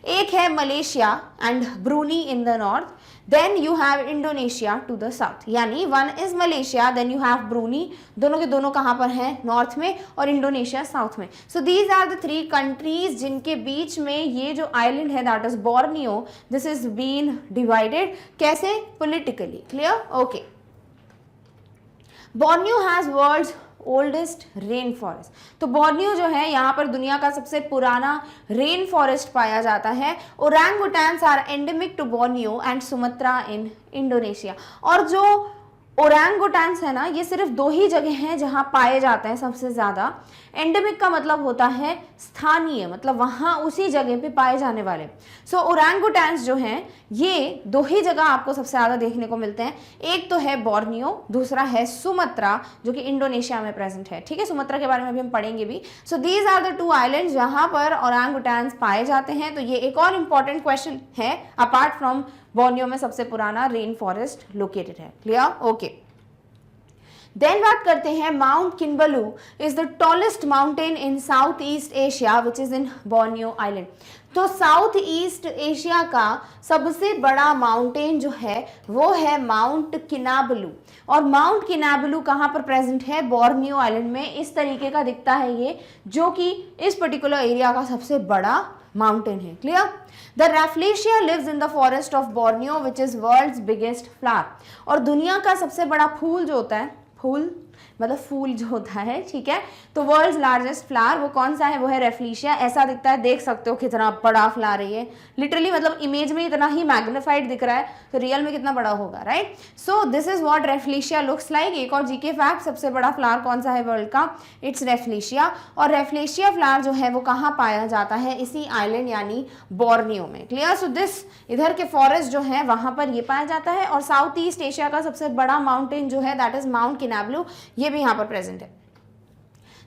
एक है Malaysia and Brunei in the north, then you have Indonesia to the south. यानी one is Malaysia, then you have Brunei, दोनों के दोनों कहाँ पर हैं, नॉर्थ में, और इंडोनेशिया साउथ में। So these are the 3 countries जिनके बीच में ये जो आइलैंड है that is Borneo, this is been divided कैसे, politically. Clear? Okay. Borneo has world's oldest rain forest. तो बोर्नियो जो है यहाँ पर दुनिया का सबसे पुराना रेन फॉरेस्ट पाया जाता है। Orangutans are endemic to Borneo and Sumatra in Indonesia. और जो ओरंगुटैन्स है ना, ये सिर्फ 2 ही जगह हैं जहाँ पाए जाते हैं सबसे ज़्यादा। एंडेमिक का मतलब होता है स्थानीय, मतलब वहाँ उसी जगह पे पाए जाने वाले। सो ओरंगुटैन्स जो हैं ये 2 ही जगह आपको सबसे ज़्यादा देखने को मिलते हैं। एक तो है बोर्नियो, दूसरा है सुमात्रा जो कि इंडोनेशिया में प्रेजेंट है, ठीक है। सुमात्रा के बारे में अभी हम पढ़ेंगे भी। So these are the 2 islands जहाँ पर ओरंगुटैन्स पाए जाते हैं। तो ये एक और इम्पॉर्टेंट क्वेश्चन है, अपार्ट फ्रॉम बोर्नियो में सबसे पुराना रेन फॉरेस्ट लोकेटेड है। क्लियर? ओके। देन बात करते हैं Mount Kinabalu is the tallest mountain in South East Asia which is in Borneo island. तो साउथ ईस्ट एशिया का सबसे बड़ा माउंटेन जो है वो है माउंट किनाबलू। और माउंट किनाबलू कहाँ पर प्रेजेंट है, बोर्नियो आइलैंड में। इस तरीके का दिखता है ये, जो कि इस पर्टिकुलर एरिया का सबसे बड़ा माउंटेन है। Clear? The Rafflesia lives in the forest of Borneo which is world's biggest flower. और दुनिया का सबसे बड़ा फूल जो होता है, फूल मतलब फूल जो होता है, ठीक है। तो वर्ल्ड्स लार्जेस्ट फ्लावर वो कौन सा है, वो है रेफ्लिशिया। ऐसा दिखता है, देख सकते हो कितना बड़ा फ्लावर है ये। लिटरली मतलब इमेज में इतना ही मैग्नीफाइड दिख रहा है, तो रियल में कितना बड़ा होगा, right. So this is what Rafflesia looks like. एक और जीके फैक्ट, सबसे बड़ा फ्लावर कौन सा है वर्ल्ड का, इट्स रेफ्लिशिया। और रेफ्लिशिया फ्लावर जो है वो कहाँ पाया जाता है, इसी आइलैंड यानी बोर्नियो में। क्लियर? सो दिस इधर के फॉरेस्ट जो है वहां पर ये पाया जाता है। और साउथ ईस्ट एशिया का सबसे बड़ा माउंटेन जो है दैट इज माउंट किनाबलू, ये भी यहाँ पर प्रेजेंट है।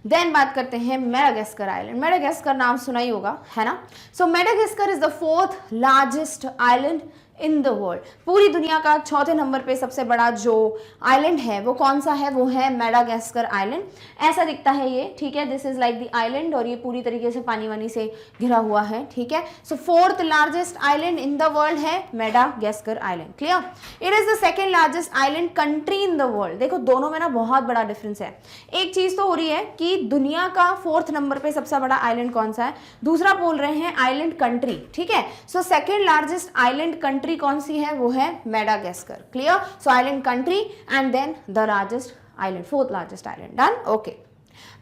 देन बात करते हैं मेडागास्कर आइलैंड। मेडागास्कर नाम सुना ही होगा, है ना। So Madagascar is the 4th largest island in the world. पूरी दुनिया का चौथे नंबर पे सबसे बड़ा जो आइलैंड है वो कौन सा है, वो है मेडागास्कर आइलैंड। ऐसा दिखता है ये, ठीक है, this is like the island और ये पूरी तरीके से पानी वानी से घिरा हुआ है, ठीक है। So fourth largest island in the world है Madagascar island, clear. It is the second largest island country in the world. देखो दोनों में ना बहुत बड़ा डिफरेंस है। एक चीज तो हो रही है कि दुनिया का फोर्थ नंबर पे सबसे बड़ा आइलैंड कौन सा है, दूसरा बोल रहे हैं आइलैंड कंट्री, ठीक है। So second largest island country कौन सी है, वो है Madagascar, clear. So island country and then the largest island, fourth largest island, done, okay.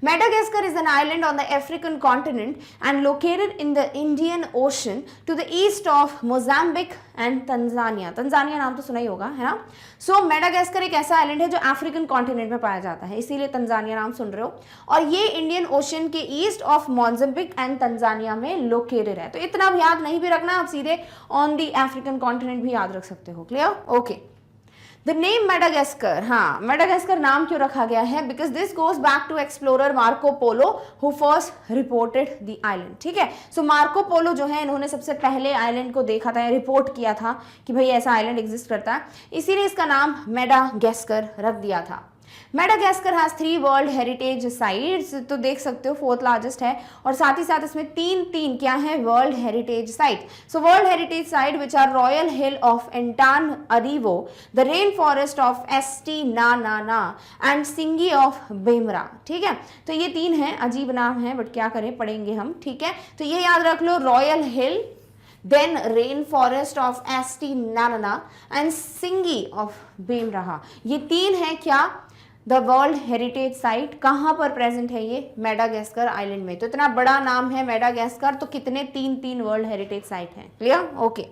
Madagascar is an island on the African continent and located in the Indian Ocean to the east of Mozambique and Tanzania. Tanzania नाम तो सुना ही होगा, है ना। So Madagascar एक ऐसा island है जो अफ्रीकन कॉन्टिनेंट में पाया जाता है, इसीलिए तंजानिया नाम सुन रहे हो, और ये इंडियन ओशन के east of Mozambique and Tanzania में लोकेटेड है। तो इतना भी याद नहीं भी रखना, आप सीधे ऑन दी अफ्रीकन कॉन्टिनेंट भी याद रख सकते हो, clear, okay. The name Madagascar, हाँ मेडागास्कर नाम क्यों रखा गया है, because this goes back to explorer Marco Polo who first reported the island, ठीक है। सो मार्को पोलो जो है इन्होंने सबसे पहले आइलैंड को देखा था, रिपोर्ट किया था कि भाई ऐसा आइलैंड एग्जिस्ट करता है, इसीलिए इसका नाम मेडागास्कर रख दिया था। Madagascar has 3 world heritage sites, तो देख सकते हो फोर्थ लार्जेस्ट है, और साथ ही साथ इसमें तीन क्या है, world heritage site. So world heritage site which are royal hill of Antananarivo, the rain forest of एस्टी ना एंड सिंगी ऑफ बेमरा, ठीक है। तो ये 3 हैं, अजीब नाम है बट क्या करें, पढ़ेंगे हम, ठीक है। तो ये याद रख लो, royal hill, then rain forest of एस्टी नाना एंड सिंगी ऑफ बेमरा, ये 3 है क्या, द वर्ल्ड हेरिटेज साइट। कहाँ पर प्रेजेंट है ये, मेडागास्कर आइलैंड में। तो इतना बड़ा नाम है मेडागास्कर, तो कितने 3 वर्ल्ड हेरिटेज साइट हैं, क्लियर, ओके।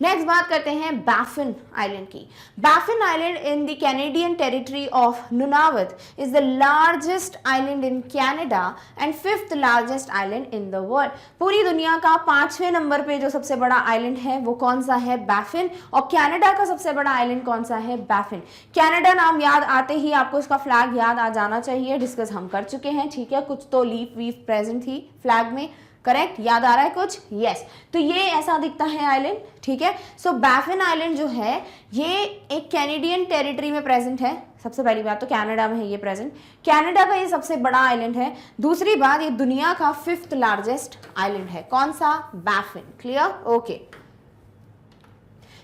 नेक्स्ट बात करते हैं बैफिन आइलैंड की। Baffin island in the Canadian territory of Nunavut is the largest island in Canada and 5th largest island in the world. पूरी दुनिया का 5वें नंबर पे जो सबसे बड़ा आइलैंड है वो कौन सा है, बैफिन। और कनाडा का सबसे बड़ा आइलैंड कौन सा है, बैफिन। कनाडा नाम याद आते ही आपको इसका फ्लैग याद आ जाना चाहिए, डिस्कस हम कर चुके हैं, ठीक है। कुछ तो लीफ वीफ प्रेजेंट थी फ्लैग में, करेक्ट, याद आ रहा है कुछ, यस। तो ये ऐसा दिखता है आइलैंड, ठीक है। सो बैफिन आइलैंड जो है ये एक कैनेडियन टेरिटरी में प्रेजेंट है। सबसे पहली बात तो कनाडा में है ये प्रेजेंट, कनाडा का ये सबसे बड़ा आइलैंड है। दूसरी बात, ये दुनिया का 5th लार्जेस्ट आइलैंड है, कौन सा, Baffin, clear, okay.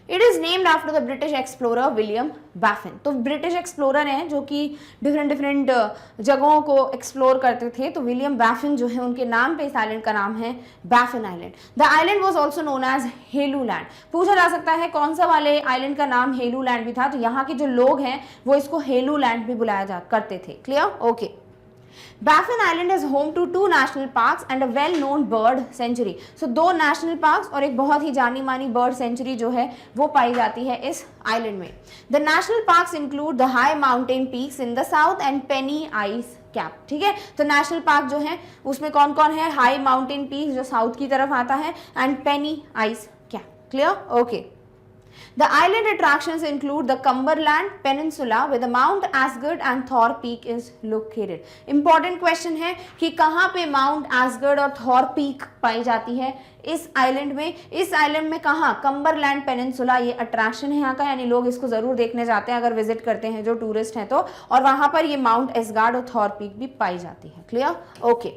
It is named after the British explorer William Baffin. तो ब्रिटिश एक्सप्लोरर हैं जो कि डिफरेंट जगहों को एक्सप्लोर करते थे, तो विलियम बैफिन जो है उनके नाम पे इस आइलैंड का नाम है Baffin island. The island was also known as Helluland. पूछा जा सकता है कौन सा वाले आइलैंड का नाम हेलू लैंड भी था, तो यहाँ के जो लोग हैं वो इसको हेलू लैंड भी बुलाया करते थे, clear, okay. Baffin Island is home to 2 national parks and a well-known bird sanctuary. So 2 national parks और एक बहुत ही जानी मानी bird sanctuary जो है वो पाई जाती है इस island में. The national parks include the high mountain peaks in the south and Penny Ice Cap. ठीक है, तो national park जो है उसमें कौन कौन है, high mountain peaks जो south की तरफ आता है and Penny Ice Cap. Clear? Okay. The island attractions include the Cumberland Peninsula where the Mount Asgard and Thor Peak is located. Important question है कि कहाँ पे Mount Asgard और Thor Peak पाई जाती है इस आइलैंड में. इस आइलैंड में कहाँ, Cumberland Peninsula ये अट्रैक्शन है यहाँ का, यानी लोग इसको जरूर देखने जाते हैं अगर विजिट करते हैं जो टूरिस्ट हैं तो, और वहाँ पर ये Mount Asgard और Thor Peak भी पाई जाती है. Clear? Okay.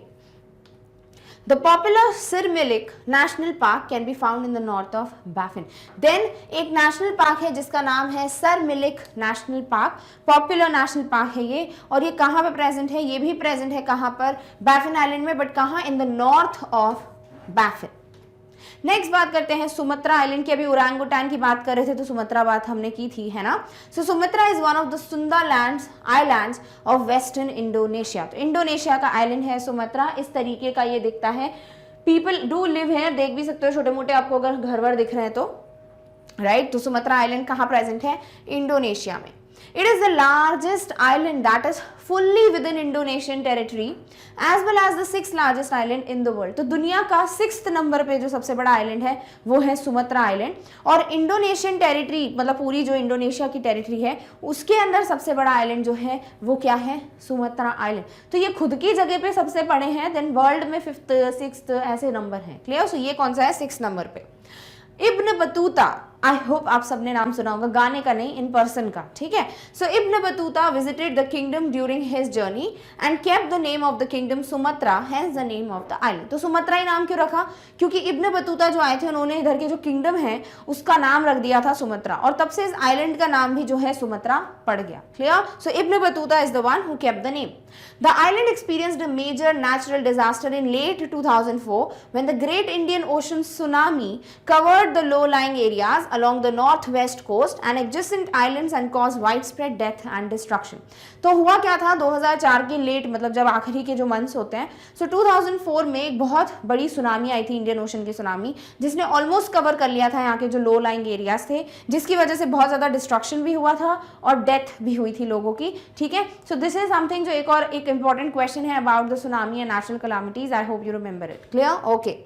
The popular Sirmilik National Park can be found in the north of Baffin. Then एक national park है जिसका नाम है Sirmilik National Park. Popular national park है ये, और ये कहाँ पे present है, ये भी present है कहाँ पर, Baffin Island में, but कहाँ, in the north of Baffin. Next बात करते हैं सुमत्रा आइलैंड की. अभी ओरांगुटान की बात कर रहे थे तो सुमत्रा बात हमने की थी, है ना. So Sumatra is one of the Sundalands islands of western Indonesia. तो इंडोनेशिया का आइलैंड है सुमत्रा. इस तरीके का ये दिखता है. पीपल डू लिव हेयर, देख भी सकते हो छोटे मोटे आपको अगर घर वर दिख रहे हैं तो, राइट. तो सुमत्रा आइलैंड कहाँ प्रेजेंट है, इंडोनेशिया में. It is the largest island that is fully within Indonesian territory as well as the 6th largest island in the world. तो दुनिया का 6th नंबर पे जो सबसे बड़ा आइलैंड है वो है सुमत्रा आइलैंड, और इंडोनेशियन टेरिटरी मतलब पूरी जो इंडोनेशिया की टेरिटरी है उसके अंदर सबसे बड़ा आइलैंड जो है वो क्या है, सुमत्रा आइलैंड. तो ये खुद की जगह पे सबसे बड़े हैं, देन वर्ल्ड में 5th 6th ऐसे नंबर हैं. क्लियर? सो ये कौन सा है, 6th नंबर पे. इब्न बतूता, आई होप आप सबने नाम सुना होगा, गाने का नहीं, इन पर्सन का, ठीक है। So Ibn Battuta visited the kingdom during his journey and kept the name of the kingdom Sumatra, has the name of the island. तो सुमत्रा ही नाम क्यों रखा? क्योंकि इब्न बतूता जो आए थे उन्होंने इधर के जो किंगडम है उसका नाम रख दिया था सुमत्रा, और तब से इस आइलैंड का नाम भी जो है सुमत्रा पड़ गया। Clear? So Ibn Battuta is the one who kept the name. The island experienced a major natural disaster in late 2004 when the Great Indian Ocean tsunami covered the low-lying areas along the northwest coast and adjacent islands and caused widespread death and destruction. तो हुआ क्या था 2004 के late, मतलब जब आखिरी के जो मंथ्स होते हैं, सो 2004 में एक बहुत बड़ी सुनामी आई थी, इंडियन ओशन की सुनामी, जिसने ऑलमोस्ट कवर कर लिया था यहाँ के जो लो लाइंग एरियाज थे, जिसकी वजह से बहुत ज़्यादा डिस्ट्रक्शन भी हुआ था और डेथ भी हुई थी लोगों की। ठीक है, सो दिस इज समथिंग जो एक इंपॉर्टेंट क्वेश्चन है about the tsunami and natural calamities. I hope you remember it. Clear? Okay.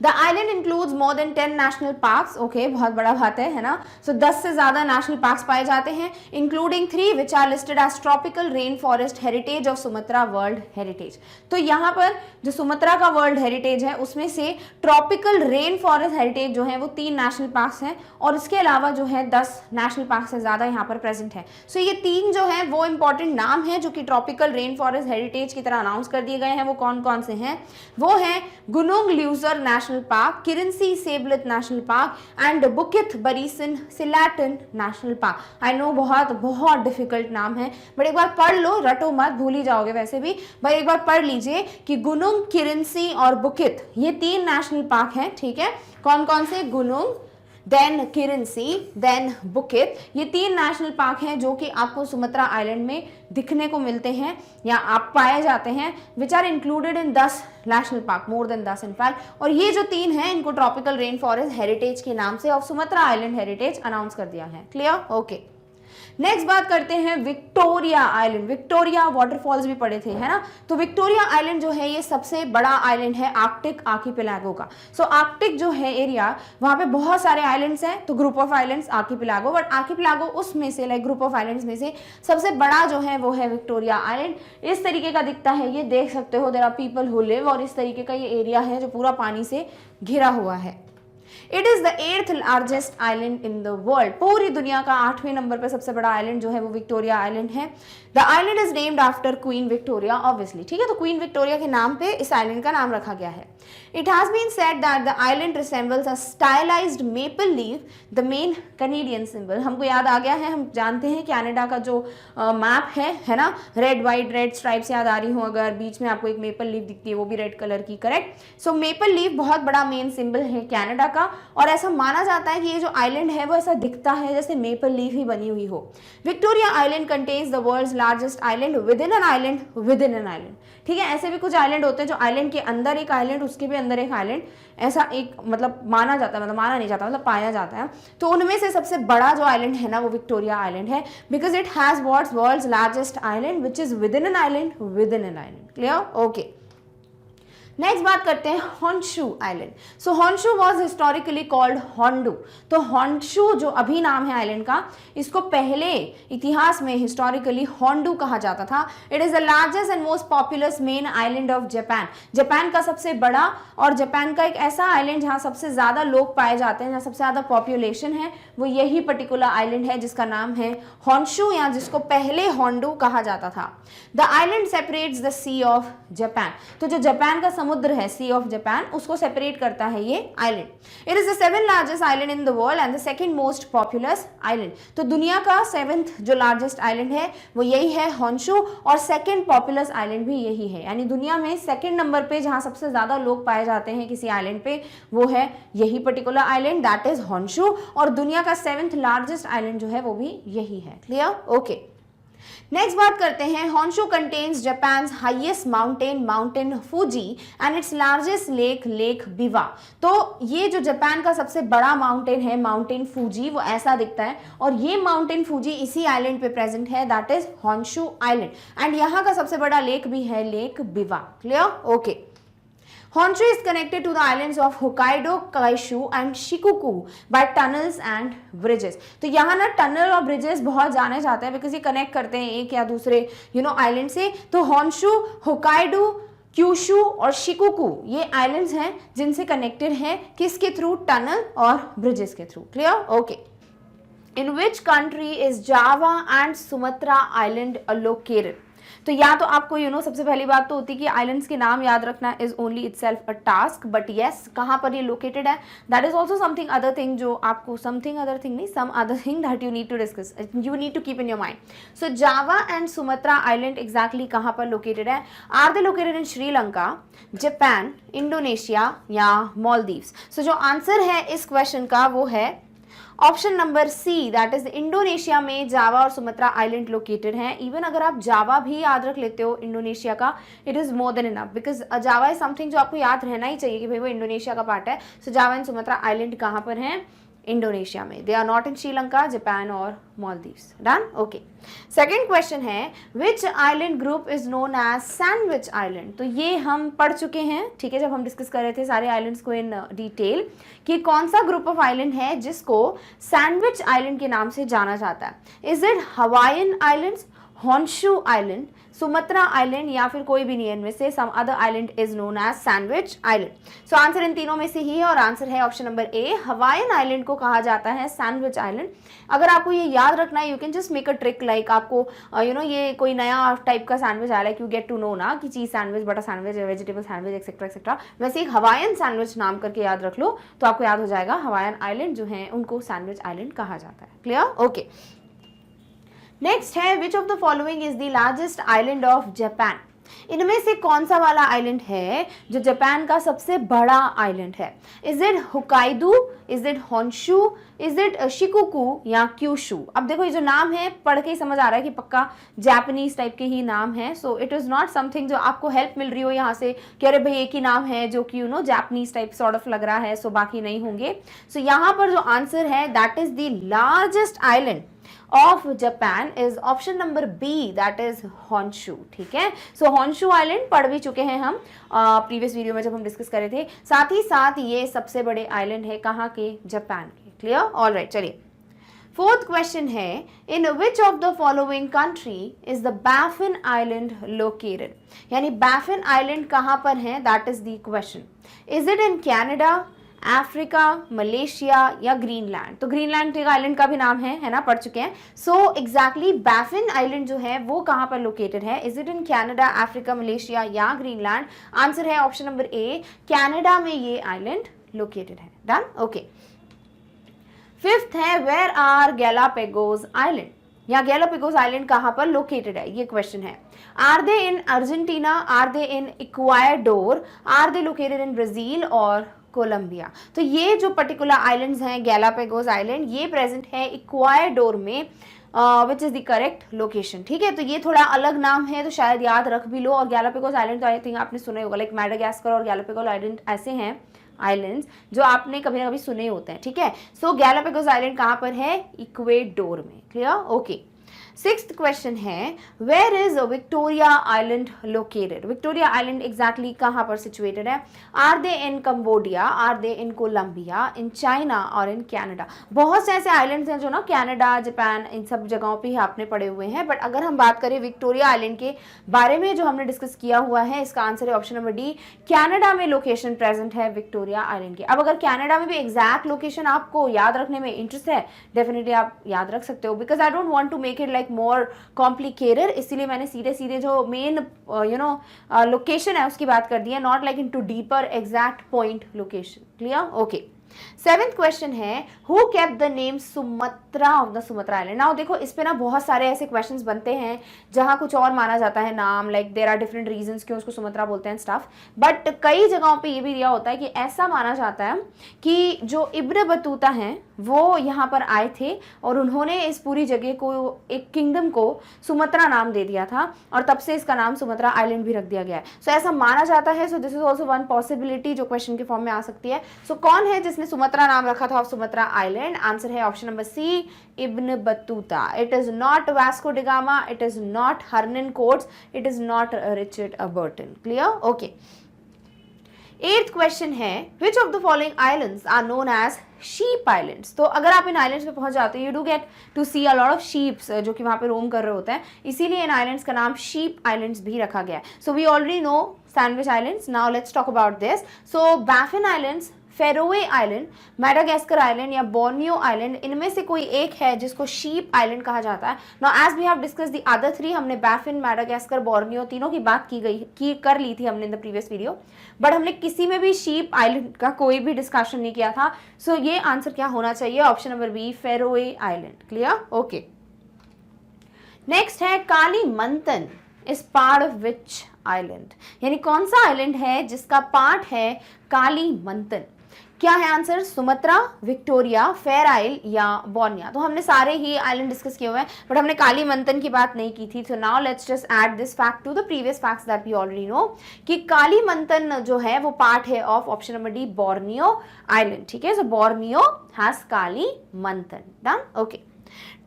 The island includes more than 10 national parks. Okay, बहुत बड़ा बात है ना? So 10 से ज़्यादा national parks पाए जाते हैं, including 3 which are listed as tropical rainforest heritage of Sumatra World Heritage. तो यहाँ पर जो सुमत्रा का वर्ल्ड हेरिटेज है उसमें से ट्रॉपिकल रेन फॉरेस्ट हेरिटेज जो है वो 3 नेशनल पार्क्स हैं, और इसके अलावा जो है 10 नेशनल पार्क से ज़्यादा यहाँ पर प्रेजेंट है। सो ये 3 जो है वो इंपॉर्टेंट नाम है जो कि ट्रॉपिकल रेन फॉरेस्ट हेरिटेज की तरह अनाउंस कर दिए गए हैं। वो कौन कौन से हैं? वो हैं Gunung Leuser national park, Kerinci Seblat national park and Bukit Barisan Selatan national park. I know बहुत डिफिकल्ट नाम है, बट एक बार पढ़ लो, रटो मत, भूल ही जाओगे वैसे भी, भाई एक बार पढ़ लीजिए कि गुनुंग, किरनसी और बुकित ये 3 नेशनल पार्क हैं। ठीक है, कौन कौन से? गुनुंग, देन किरनसी, देन बुकित, ये 3 नेशनल पार्क हैं जो कि आपको सुमत्रा आइलैंड में दिखने को मिलते हैं या आप पाए जाते हैं, which are included in 10 national park, more than 10 in fact. और ये जो 3 हैं इनको ट्रॉपिकल रेन फॉरेस्ट हेरिटेज के नाम से of Sumatra island heritage announce कर दिया है। क्लियर? ओके। नेक्स्ट बात करते हैं विक्टोरिया आइलैंड। विक्टोरिया वाटरफॉल्स भी पड़े थे, है ना? तो विक्टोरिया आइलैंड जो है ये सबसे बड़ा आइलैंड है आर्कटिक आर्कीपेलागो का। सो आर्कटिक जो है एरिया, वहां पे बहुत सारे आइलैंड्स हैं, तो group of islands archipelago, but archipelago उसमें से, लाइक ग्रुप ऑफ आइलैंड्स में से सबसे बड़ा जो है वो है विक्टोरिया आइलैंड। इस तरीके का दिखता है, ये देख सकते हो, there are people who live, और इस तरीके का ये एरिया है जो पूरा पानी से घिरा हुआ है। It is the 8th largest island in the world. पूरी दुनिया का 8वें नंबर पर सबसे बड़ा आइलैंड जो है वो विक्टोरिया आइलैंड है। The island is named after queen Victoria, obviously. ठीक है, तो क्वीन विक्टोरिया के नाम पे इस आइलैंड का नाम रखा गया है। It has been said that the island resembles a stylised maple leaf, the main Canadian symbol. हमको याद आ गया है, हम जानते हैं कनाडा का जो मैप है ना, रेड वाइट रेड स्ट्राइप्स याद आ रही हो अगर, बीच में आपको एक मेपल लीफ दिखती है, वो भी रेड कलर की, करेक्ट। सो मेपल लीफ बहुत बड़ा मेन सिंबल है कनाडा का, और ऐसा माना जाता है कि ये जो आइलैंड है वो ऐसा दिखता है जैसे मेपल लीफ ही बनी हुई हो। Victoria island contains the world's largest island within an island within an island. ठीक है, ऐसे भी कुछ आइलैंड होते हैं जो आइलैंड के अंदर एक आइलैंड, उसके भी अंदर एक आइलैंड, ऐसा एक मतलब माना जाता है, मतलब माना नहीं जाता, मतलब पाया जाता है। तो उनमें से सबसे बड़ा जो आइलैंड है ना वो विक्टोरिया आइलैंड है, because it has what's world's largest island which is within an island within an island. Clear? Okay. Next बात करते हैं Honshu island. So Honshu was historically called Hondo. तो Honshu जो अभी नाम है island का, इसको पहले इतिहास में हिस्टोरिकली होंडू कहा जाता था। It is the largest and most populous main island of Japan. Japan का सबसे बड़ा और जापान का एक ऐसा आइलैंड जहाँ सबसे ज्यादा लोग पाए जाते हैं, जहाँ सबसे ज्यादा पॉपुलेशन है, वो यही पर्टिकुलर आइलैंड है जिसका नाम है हॉन्शू, या जिसको पहले होंडू कहा जाता था। The island separates the sea of Japan. तो जो जापान का समुद्र है, सी ऑफ जापान, उसको सेपरेट करता है ये island. It is the 7th largest island in the world and the 2nd most populous island. तो दुनिया का 7th जो लार्जेस्ट आइलैंड है वो यही है हॉन्शू, और 2nd पॉपुलस आइलैंड भी यही है, यानी दुनिया में 2nd नंबर पे जहां सबसे ज्यादा लोग पाए जाते हैं किसी आइलैंड पे, वो है यही particular island, that is Honshu. और दुनिया का 7th लार्जेस्ट आइलैंड जो है वो भी यही है। क्लियर? ओके। नेक्स्ट बात करते हैं, Honshu contains Japan's highest mountain Fuji and its largest lake Biwa. तो ये जो जापान का सबसे बड़ा माउंटेन है, माउंटेन फूजी, वो ऐसा दिखता है, और ये माउंटेन फूजी इसी आइलैंड पे प्रेजेंट है, that is Honshu island. And यहाँ का सबसे बड़ा लेक भी है lake Biwa. Clear? Okay. Honshu is connected to the islands of Hokkaido, Kyushu and Shikoku by tunnels and bridges. तो यहाँ ना टनल और ब्रिजेस बहुत जाने जाते हैं, बिकॉज ये कनेक्ट करते हैं एक या दूसरे आइलैंड से। तो हॉन्शू, होकाइडो, क्यूशू और शिकोकू ये आइलैंड्स हैं जिनसे कनेक्टेड हैं किसके थ्रू, टनल और ब्रिजेस के through. Clear? Okay. In which country is Java and Sumatra island located? तो या तो आपको सबसे पहली बात तो होती है कि आइलैंड्स के नाम याद रखना is only itself a task, but yes कहाँ पर ये लोकेटेड है that is also something other thing जो आपको some other thing that you need to discuss, you need to keep in your mind. So Java and Sumatra island exactly कहाँ पर located है? Are they located in Sri Lanka, Japan, Indonesia या मालदीव्स? सो जो answer है इस question का वो है option number C, that is Indonesia में जावा और सुमात्रा आइलैंड लोकेटेड हैं। इवन अगर आप जावा भी याद रख लेते हो इंडोनेशिया का, it is more than enough, because Java is something जो आपको याद रहना ही चाहिए कि भाई वो इंडोनेशिया का पार्ट है। So Java and Sumatra island कहाँ पर हैं? इंडोनेशिया में। They are not in Sri Lanka, Japan और Maldives. Done? Okay. Second question है which island group is known as sandwich island? तो ये हम पढ़ चुके हैं, ठीक है, जब हम डिस्कस कर रहे थे सारे आइलैंड्स को इन डिटेल कि कौन सा ग्रुप ऑफ आइलैंड है जिसको सैंडविच आइलैंड के नाम से जाना जाता है। Is it Hawaiian islands, Honshu island, Sumatra island या फिर कोई भी नहीं है इनमें से, some other island is known as sandwich island. So answer इन तीनों में से ही है और आंसर है option number A, Hawaiian island को कहा जाता है सैंडविच आइलैंड। अगर आपको ये याद रखना है you can just make a trick, like आपको ये कोई नया टाइप का सैंडविच आया, like you get to know ना कि cheese sandwich, butter sandwich, vegetable sandwich etcetera etcetera, वैसे एक हवाईयन सैंडविच नाम करके याद रख लो तो आपको याद हो जाएगा हवाईयन आइलैंड जो है उनको सैंडविच आइलैंड कहा जाता है। क्लियर? ओके। नेक्स्ट है which of the following is the largest island of Japan? इनमें से कौन सा वाला आइलैंड है जो जापान का सबसे बड़ा आइलैंड है? Is it Hokkaido, is it Honshu, is it Shikoku या क्यूशू? अब देखो ये जो नाम है पढ़ के ही समझ आ रहा है कि पक्का जापानीज टाइप के ही नाम है। So it is not something जो आपको हेल्प मिल रही हो यहाँ से कि अरे भाई एक ही नाम है जो कि जापानीज टाइप सॉर्ट ऑफ लग रहा है, सो बाकी नहीं होंगे। सो यहाँ पर जो आंसर है that is the largest island of Japan is option number B, that is Honshu. ठीक है, सो हॉन्शू आइलैंड पढ़ भी चुके हैं हम प्रीवियस वीडियो में जब हम डिस्कस कर रहे थे। साथ ही साथ ये सबसे बड़े आइलैंड है कहाँ के? जापान के। क्लियर? ऑल राइट, चलिए फोर्थ क्वेश्चन है in which of the following country is the Baffin island located? यानी बैफिन आइलैंड कहाँ पर है, that is the question. Is it in Canada, Africa, Malaysia या ग्रीनलैंड? तो ग्रीनलैंड एक आइलैंड का भी नाम है ना, पढ़ चुके हैं। सो एग्जैक्टली बैफिन आइलैंड जो है वो कहाँ पर लोकेटेड है? Is it in Canada, Africa, Malaysia या ग्रीनलैंड? आंसर है ऑप्शन नंबर ए, कैनेडा में ये आइलैंड लोकेटेड है। डन? ओके। फिफ्थ है वेयर आर गैलापेगोस आइलैंड? या गैलापेगोस आइलैंड कहाँ पर लोकेटेड है, ये क्वेश्चन है। Are they in Argentina, are they in Ecuador, are they located in Brazil और कोलंबिया? तो ये जो पर्टिकुलर आइलैंड्स हैं गैलापेगोस आइलैंड, ये प्रेजेंट है इक्वाडोर में, विच इज द करेक्ट लोकेशन। ठीक है, तो ये थोड़ा अलग नाम है तो शायद याद रख भी लो। और गैलापेगोस आइलैंड तो आई थिंक आपने सुने होगा, लाइक मैडागास्कर और गैलापेगोस आइलैंड ऐसे हैं आइलैंड्स जो आपने कभी ना कभी सुने होते हैं। ठीक है, सो गैलापेगोस आइलैंड कहाँ पर है? इक्वेडोर में। क्लियर? ओके। सिक्स्थ क्वेश्चन है where is Victoria island located? Victoria island exactly कहाँ पर सिचुएटेड है? Are they in Cambodia, are they in Colombia, in China और इन कनाडा? बहुत से ऐसे आइलैंड्स हैं जो ना कनाडा, जापान, इन सब जगहों पे ही आपने पढ़े हुए हैं, बट अगर हम बात करें विक्टोरिया आइलैंड के बारे में जो हमने डिस्कस किया हुआ है, इसका आंसर है ऑप्शन नंबर डी, कनाडा में लोकेशन प्रेजेंट है विक्टोरिया आइलैंड की। अब अगर कनाडा में भी एग्जैक्ट लोकेशन आपको याद रखने में इंटरेस्ट है, डेफिनेटली आप याद रख सकते हो, because I don't want to make it like more complicated, इसीलिए मैंने सीधे सीधे जो मेन लोकेशन है उसकी बात कर दी है, not like into deeper exact point location. Clear? Okay. Seventh question है who kept the name Sumatra of the Sumatra island? Now देखो इस पे ना बहुत सारे ऐसे क्वेश्चंस बनते हैं जहां कुछ और माना जाता है नाम, like there are different reasons क्यों उसको सुमात्रा बोलते हैं स्टफ, बट कई जगहों पे ये भी दिया होता है कि ऐसा माना जाता है कि जो इब्न बतूता हैं वो यहाँ पर आए थे और उन्होंने इस पूरी जगह को, एक किंगडम को सुमात्रा नाम दे दिया था और तब से इसका नाम सुमात्रा आइलैंड भी रख दिया गया है। सो ऐसा माना जाता है। सो this is also one possibility जो क्वेश्चन के फॉर्म में आ सकती है। सो कौन है जिसने सुमात्रा नाम रखा था ऑफ सुमात्रा आइलैंड? आंसर है option number C, Ibn Battuta. It is not Vasco da Gama, it is not Hernan Cortes, it is not Richard Burton. Clear? Okay. Eighth question है which of the following islands are known as sheep islands? तो अगर आप इन islands पे पहुंच जाते हो, you do get to see a lot of sheeps जो कि वहां पे रोम कर रहे होते हैं, इसीलिए इन आइलैंड्स का नाम शीप आइलैंड्स भी रखा गया है। So we already know Sandwich Islands. Now let's talk about this. So Baffin Islands, Faroe island, Madagascar island या बोर्नियो आइलैंड, इनमें से कोई एक है जिसको शीप आइलैंड कहा जाता है. Now as we have discuss the other three, हमने बैफिन, मेडागास्कर, बोर्नियो तीनों की बात कर ली थी हमने in the previous video, but हमने किसी में भी शीप आइलैंड का कोई भी डिस्कशन नहीं किया था. सो ये आंसर क्या होना चाहिए? Option number B, Faroe island. Clear? Okay. Next है Kalimantan is part of which island, यानी कौन सा आइलैंड है जिसका पार्ट है कालीमंतन? क्या है आंसर? सुमत्रा, विक्टोरिया, फेयर आइल या बोर्निया. तो हमने सारे ही आइलैंड डिस्कस किए हुए हैं, बट हमने कालीमंतन की बात नहीं की थी. So now let's just add this fact to the previous facts that we already know कि कालीमंतन जो है वो पार्ट है of option number D, Borneo island. ठीक है, so Borneo has Kalimantan. Done. Okay.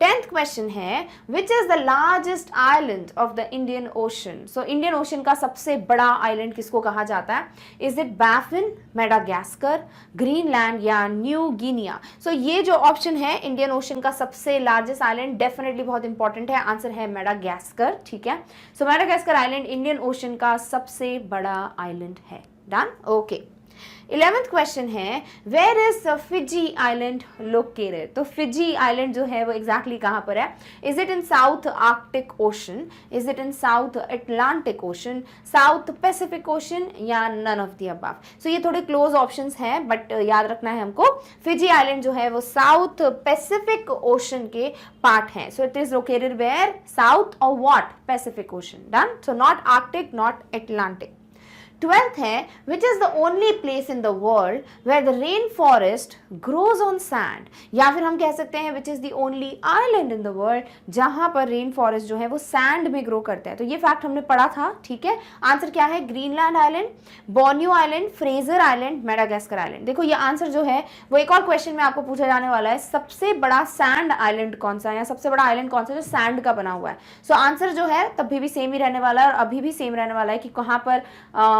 10th question है which is the largest island of the Indian Ocean. So Indian ocean का सबसे बड़ा आइलैंड किसको कहा जाता है? Is it Baffin, Madagascar, Greenland या न्यू गिनिया? सो ये जो ऑप्शन है इंडियन ओशन का सबसे लार्जेस्ट आइलैंड, डेफिनेटली बहुत इंपॉर्टेंट है. आंसर है मेडागास्कर. ठीक है, so Madagascar island Indian ocean का सबसे बड़ा आइलैंड है. डन. ओके. 11th क्वेश्चन है where is Fiji island located. तो फिजी आइलैंड जो है वो एग्जैक्टली कहां पर है? Is it in south Arctic ocean, is it in south Atlantic ocean, south Pacific ocean या नन ऑफ द अबव? सो ये थोड़े क्लोज ऑप्शंस हैं, बट याद रखना है हमको, फिजी आइलैंड जो है वो साउथ पैसिफिक ओशन के पार्ट है. So it is located where? South और what? Pacific Ocean. Done. So not Arctic, not Atlantic. 12th है which is the only place in the world where the rain forest grows on sand, या फिर हम कह सकते हैं which is the only island in the world जहां पर rain forest जो है वो सैंड में ग्रो करता है. तो ये फैक्ट हमने पढ़ा था. ठीक है, आंसर क्या है? Greenland island, Borneo island, Fraser island, Madagascar island. देखो ये आंसर जो है वो एक और क्वेश्चन में आपको पूछा जाने वाला है, सबसे बड़ा सैंड आइलैंड कौन सा है, या सबसे बड़ा आइलैंड कौन सा जो सैंड का बना हुआ है. सो आंसर जो है तभी भी सेम ही रहने वाला है और अभी भी सेम रहने वाला है कि कहां पर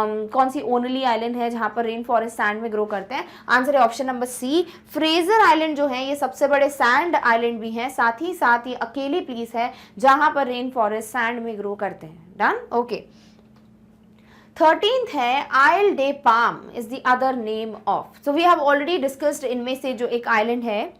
कौन सी ओनली आइलैंड है जहां पर रेन फॉरेस्ट सैंड में ग्रो करते हैं. आंसर है option number C, Fraser island जो है ये सबसे बड़े सैंड आइलैंड भी हैं, साथ ही अकेली प्लेस है जहां पर रेन फॉरेस्ट सैंड में ग्रो करते हैं. डन. ओके. 13th है Isle de Palm is the other name of. So we have already discussed इनमें से जो एक आइलैंड है,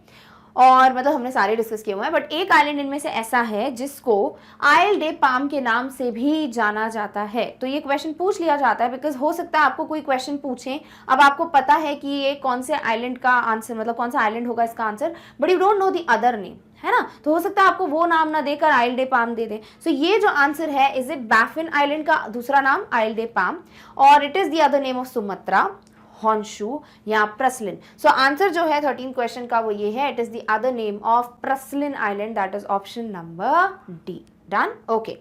और मतलब हमने सारे डिस्कस किए हुए हैं, बट एक आइलैंड इनमें से ऐसा है जिसको आइल डे पाम के नाम से भी जाना जाता है. तो ये क्वेश्चन पूछ लिया जाता है बिकॉज हो सकता है आपको कोई क्वेश्चन पूछे, अब आपको पता है कि ये कौन से आइलैंड का आंसर, मतलब कौन सा आइलैंड होगा इसका answer, but you don't know the other name, है ना. तो हो सकता है आपको वो नाम ना देकर आइल डे पाम दे दे. सो ये जो आंसर है, इज इट बैफिन आइलैंड का दूसरा नाम आइल डे पाम, और it is the other name of Sumatra, Honshu या प्रसलिन. सो आंसर जो है 13 क्वेश्चन का वो ये है, it is the other name of Praslin island, that is option number D. Done. Okay.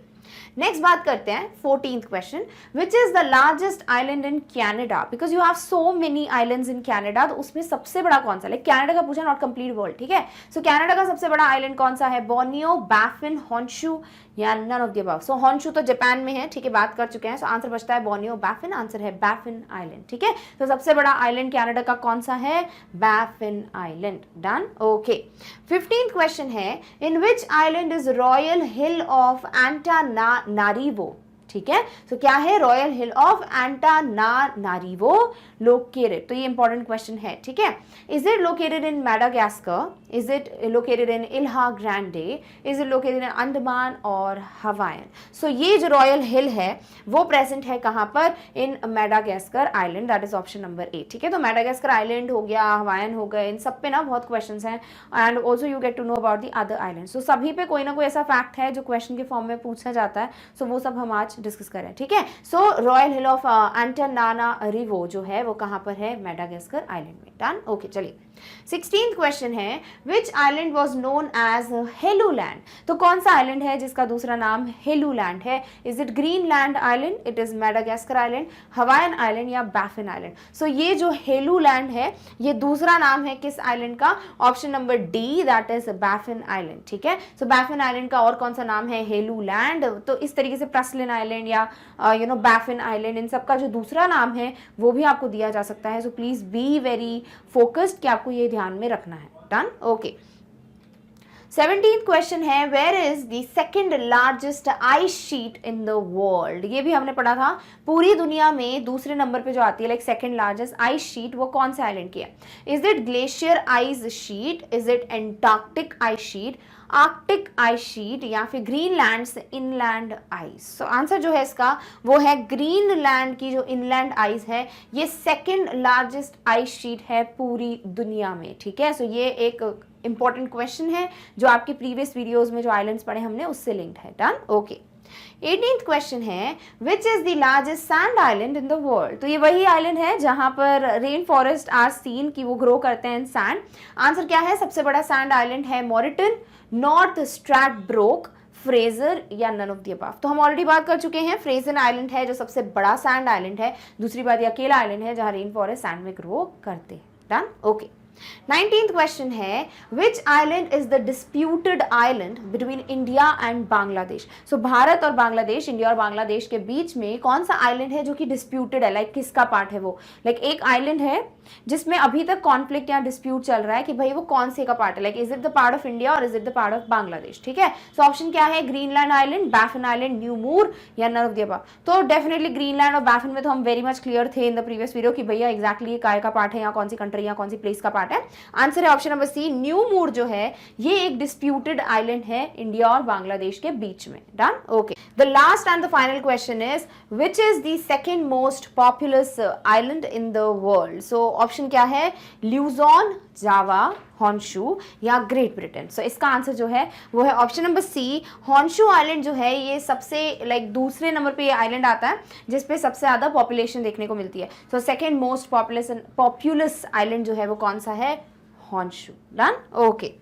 Next बात करते हैं 14th question, which is the largest island in Canada, because you have so many islands in Canada. तो उसमें सबसे बड़ा कौन सा, like Canada का पूछा, नॉट कंप्लीट वर्ल्ड. ठीक है, सो कैनेडा का सबसे बड़ा आइलैंड कौन सा है? बोर्नियो, बैफिन, हॉन्शू या none of the above. So Honshu तो जापान में है, ठीक है, बात कर चुके हैं. सो आंसर बचता है बोर्नियो, बैफिन. आंसर है बैफिन आइलैंड. ठीक है, तो सबसे बड़ा आइलैंड कैनेडा का कौन सा है? Baffin island. Done. Okay. 15th question है in which island is royal hill of Antananarivo. ठीक है, तो क्या है? Royal hill of Antananarivo located. तो ये इंपॉर्टेंट क्वेश्चन है. ठीक है, is it located in Madagascar, is it located in Ilha Grande, is it located in Andaman और हवाईन? सो ये जो रॉयल हिल है वो प्रेजेंट है कहां पर? In Madagascar island, that is option number A. ठीक है, तो मेडागास्कर आइलैंड हो गया, हवाईन हो गए, इन सब पे ना बहुत क्वेश्चंस हैं, and also you get to know about the other island. So सभी पे कोई ना कोई ऐसा फैक्ट है जो क्वेश्चन के फॉर्म में पूछा जाता है. सो वो सब हम आज डिस्कस करें. ठीक है, सो रॉयल हिल ऑफ एंटानारिवो जो है वो कहां पर है? मेडागास्कर आइलैंड में. डन. ओके. चलिए 16th क्वेश्चन है which island was known as हेलूलैंड. तो कौन सा आइलैंड है जिसका दूसरा नाम हेलूलैंड है? Is it Greenland island, it is Madagascar island, Hawaiian island या बैफिन आइलैंड? सो ये जो हेलूलैंड है ये दूसरा नाम है किस आइलैंड का? Option number D, that is Baffin island. ठीक है, सो बैफिन आइलैंड का और कौन सा नाम है? हेलूलैंड. तो इस तरीके से प्रसलिन आइलैंड या बैफिन आइलैंड, इन सब का जो दूसरा नाम है वो भी आपको दिया जा सकता है. So please be very focused कि आपको ये ध्यान में रखना है. डन. ओके. 17th क्वेश्चन है, where is the second largest ice sheet in the world. ये भी हमने पढ़ा था, पूरी दुनिया में दूसरे नंबर पे जो आती है like second largest ice sheet, वो कौन से आइलैंड की है? Is it glacier ice sheet, is it Antarctic ice sheet, Arctic ice sheet, या फिर ग्रीनलैंड से इनलैंड आइस? सो आंसर जो है इसका वो है ग्रीनलैंड की जो इनलैंड आइस है, ये सेकंड लार्जेस्ट आइस शीट है पूरी दुनिया में, ठीक है। सो ये एक इंपॉर्टेंट क्वेश्चन है जो आपके प्रीवियस वीडियोस में जो आइलैंड्स पढ़े हमने उससे लिंक्ड है। Done, okay. 18th क्वेश्चन है, which is the largest sand island in the world. तो ये वही आइलैंड है जहां पर रेन फॉरेस्ट आर सीन की वो ग्रो करते हैं सैंड। आंसर क्या है? सबसे बड़ा सैंड आइलैंड है मॉरिटन, नॉर्थ स्ट्रैटब्रोक, फ्रेजर, या नन ऑफ द अबव। तो हम ऑलरेडी बात कर चुके हैं, फ्रेजर आइलैंड है जो सबसे बड़ा सैंड आइलैंड है। दूसरी बात, ये अकेला आइलैंड है जहां रेन फॉरेस्ट सैंड में ग्रो करते हैं। Done, okay. 19th क्वेश्चन है, which island is the disputed island between India and Bangladesh. So Bharat और बांग्लादेश, इंडिया और बांग्लादेश के बीच में कौन सा आइलैंड है जो कि डिस्प्यूटेड है, लाइक किसका पार्ट है वो? लाइक एक आइलैंड है जिसमें अभी तक कॉन्फ्लिक्ट या डिस्प्यूट चल रहा है कि भाई वो कौन से का पार्ट है, like is it the part of India और is it the part of Bangladesh, ठीक है। सो ऑप्शन क्या है? Greenland island, Baffin island, New Moore, or none of the above. तो डेफिनेटली ग्रीनलैंड और बैफन में तो हम वेरी मच क्लियर थे इन द प्रीवियस वीडियो कि भैया एग्जैक्टली ये काय का पार्ट है या कौन सी कंट्री या कौन सी प्लेस का पार्ट है। आंसर है ऑप्शन नंबर सी, न्यू मूर जो है ये एक डिस्प्यूटेड आइलैंड है इंडिया और बांग्लादेश के बीच में। Done, okay. The last and the final question is, which is the second most populous island in the world. So option क्या है? ल्यूजॉन, जावा, हॉन्शू, या ग्रेट ब्रिटेन। सो इसका आंसर जो है वो है option number C, Honshu island जो है ये सबसे लाइक दूसरे नंबर पे ये आइलैंड आता है जिसपे सबसे ज्यादा पॉपुलेशन देखने को मिलती है। So second most populous island जो है वो कौन सा है? Honshu. Done, okay.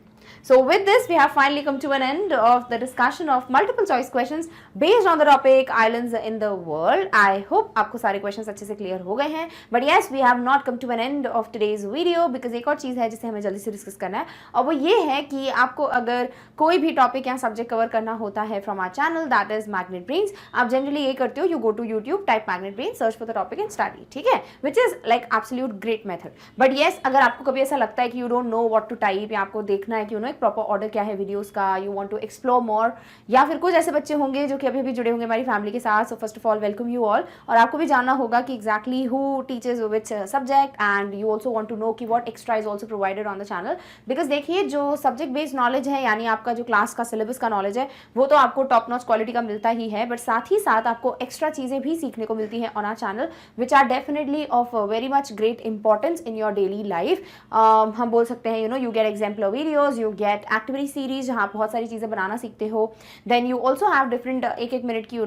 So with this, we have finally come to an end of the discussion of multiple choice questions based on the topic islands in the world. I hope आपको सारे questions अच्छे से clear हो गए हैं. But yes, we have not come to an end of today's video because एक और चीज़ है जिसे हमें जल्दी से discuss करना है और वो ये है कि आपको अगर कोई भी topic या subject cover करना होता है from our channel that is Magnet Brains, आप generally ये करते हो, you go to YouTube, type Magnet Brains, search for the topic and study, ठीक है? Which is like absolute great method. But yes, अगर आपको कभी ऐसा लगता है कि you don't know what to type या आपको देखना है कि एक प्रॉपर ऑर्डर क्या है वीडियोस का, you want to explore more, या फिर कुछ ऐसे बच्चे होंगे जो कि अभी भी जुड़े होंगे हमारी फैमिली के साथ. So first of all welcome you all. और आपको भी जानना होगा कि exactly who teachers which subject and you also want to know कि what extra is also provided on the channel. Because देखिए जो सब्जेक्ट बेस्ड नॉलेज है यानी आपका जो क्लास का सिलेबस का नॉलेज है वो तो आपको टॉप नॉच क्वालिटी का मिलता ही है, बट साथ ही साथ आपको एक्स्ट्रा चीज़ें भी सीखने को मिलती हैं on our channel which are definitely of very much great importance in your daily life. हम बोल सकते हैं you get exemplar videos, you get activity series जहाँ बहुत सारी चीज़ें बनाना सीखते हो. Then you also have different एक मिनट की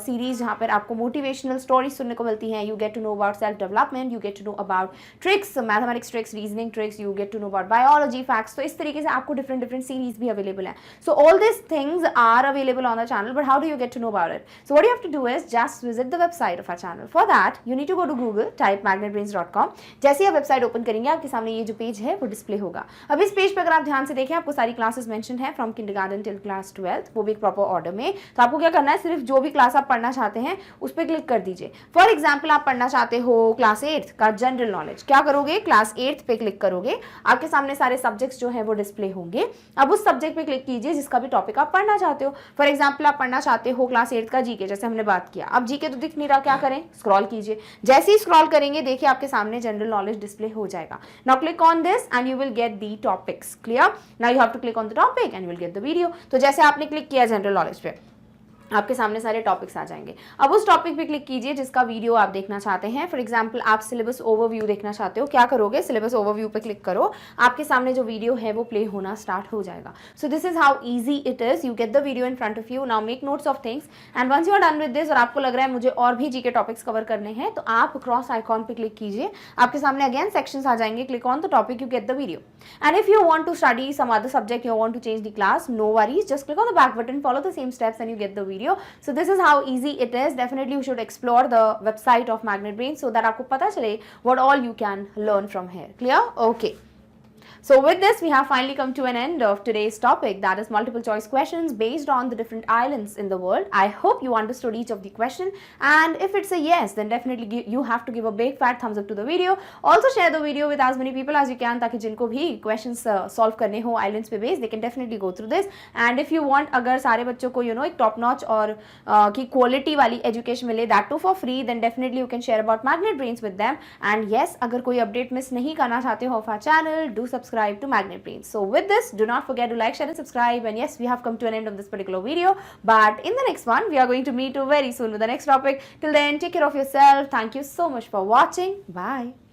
सीरीज जहाँ पर आपको मोटिवेशनल स्टोरीज सुनने को मिलती हैं. You get to know about self development, you get to know about tricks, mathematics tricks, reasoning tricks, you get to know about biology facts. तो इस तरीके से आपको डिफरेंट सीरीज भी अवेलेबल है. So all this things are available on the channel, but how do you get to know about it? So what you have to do is just visit the website of our channel. For that you need to go to Google, type magnetbrains.com. जैसे ही आप website open करेंगे आपके सामने ये जो page है वो display होगा. अब इस पेज पर अगर आप ध्यान से देखें आपको सारी क्लासेस मेंशन है from kindergarten till class 12th, वो भी एक प्रॉपर ऑर्डर में. तो आपको क्या करना है, सिर्फ जो भी क्लास आप पढ़ना चाहते हैं उस पर क्लिक कर दीजिए. फॉर एग्जाम्पल आप पढ़ना चाहते हो क्लास 8th का जनरल नॉलेज, क्या करोगे, क्लास 8th पे क्लिक करोगे, आपके सामने सारे सब्जेक्ट्स जो है वो डिस्प्ले होंगे. अब उस सब्जेक्ट पे क्लिक कीजिए जिसका भी टॉपिक आप पढ़ना चाहते हो. फॉर एग्जाम्पल आप पढ़ना चाहते हो क्लास 8th का जीके, जैसे हमने बात किया. अब जीके तो दिख नहीं रहा, क्या करें, स्क्रॉल कीजिए. जैसे ही स्क्रॉल करेंगे देखिए आपके सामने जनरल नॉलेज डिस्प्ले हो जाएगा. Now click on this and you will get the topics. Clear? Now you have to click on the topic and you will get the video. तो जैसे आपने क्लिक किया जनरल नॉलेज पे आपके सामने सारे टॉपिक्स आ जाएंगे. अब उस टॉपिक पे क्लिक कीजिए जिसका वीडियो आप देखना चाहते हैं. फॉर एग्जांपल आप सिलेबस ओवरव्यू देखना चाहते हो, क्या करोगे, सिलेबस ओवरव्यू पे क्लिक करो, आपके सामने जो वीडियो है वो प्ले होना स्टार्ट हो जाएगा. So this is how easy it is. You get the video in front of you. Now make notes of things and once you are done with this और आपको लग रहा है मुझे और भी जीके टॉपिक्स कवर करने हैं तो आप क्रॉस आइकॉन पे क्लिक कीजिए. आपके सामने अगेन सेक्शंस आ जाएंगे. Click on the topic, you get the video. And if you want to study some other subject, you want to change the class, no worries, just click on the back button, follow the same steps and you get the video. So this is how easy it is. Definitely you should explore the website of Magnet Brains so that आपको पता चले what all you can learn from here. Clear? Okay. So with this, we have finally come to an end of today's topic, that is multiple choice questions based on the different islands in the world. I hope you understood each of the question, and if it's a yes, then definitely you have to give a big fat thumbs up to the video. Also share the video with as many people as you can, ताकि जिनको भी questions solve करने हो islands पे base, they can definitely go through this. And if you want, अगर सारे बच्चों को एक top notch और की quality वाली education मिले, that too for free, then definitely you can share about Magnet Brains with them. And yes, अगर कोई update miss नहीं करना चाहते हो of our channel, do subscribe to Magnet Brains. So with this, do not forget to like, share and subscribe. And yes, we have come to an end of this particular video, but in the next one we are going to meet you very soon with the next topic. Till then, take care of yourself. Thank you so much for watching. Bye.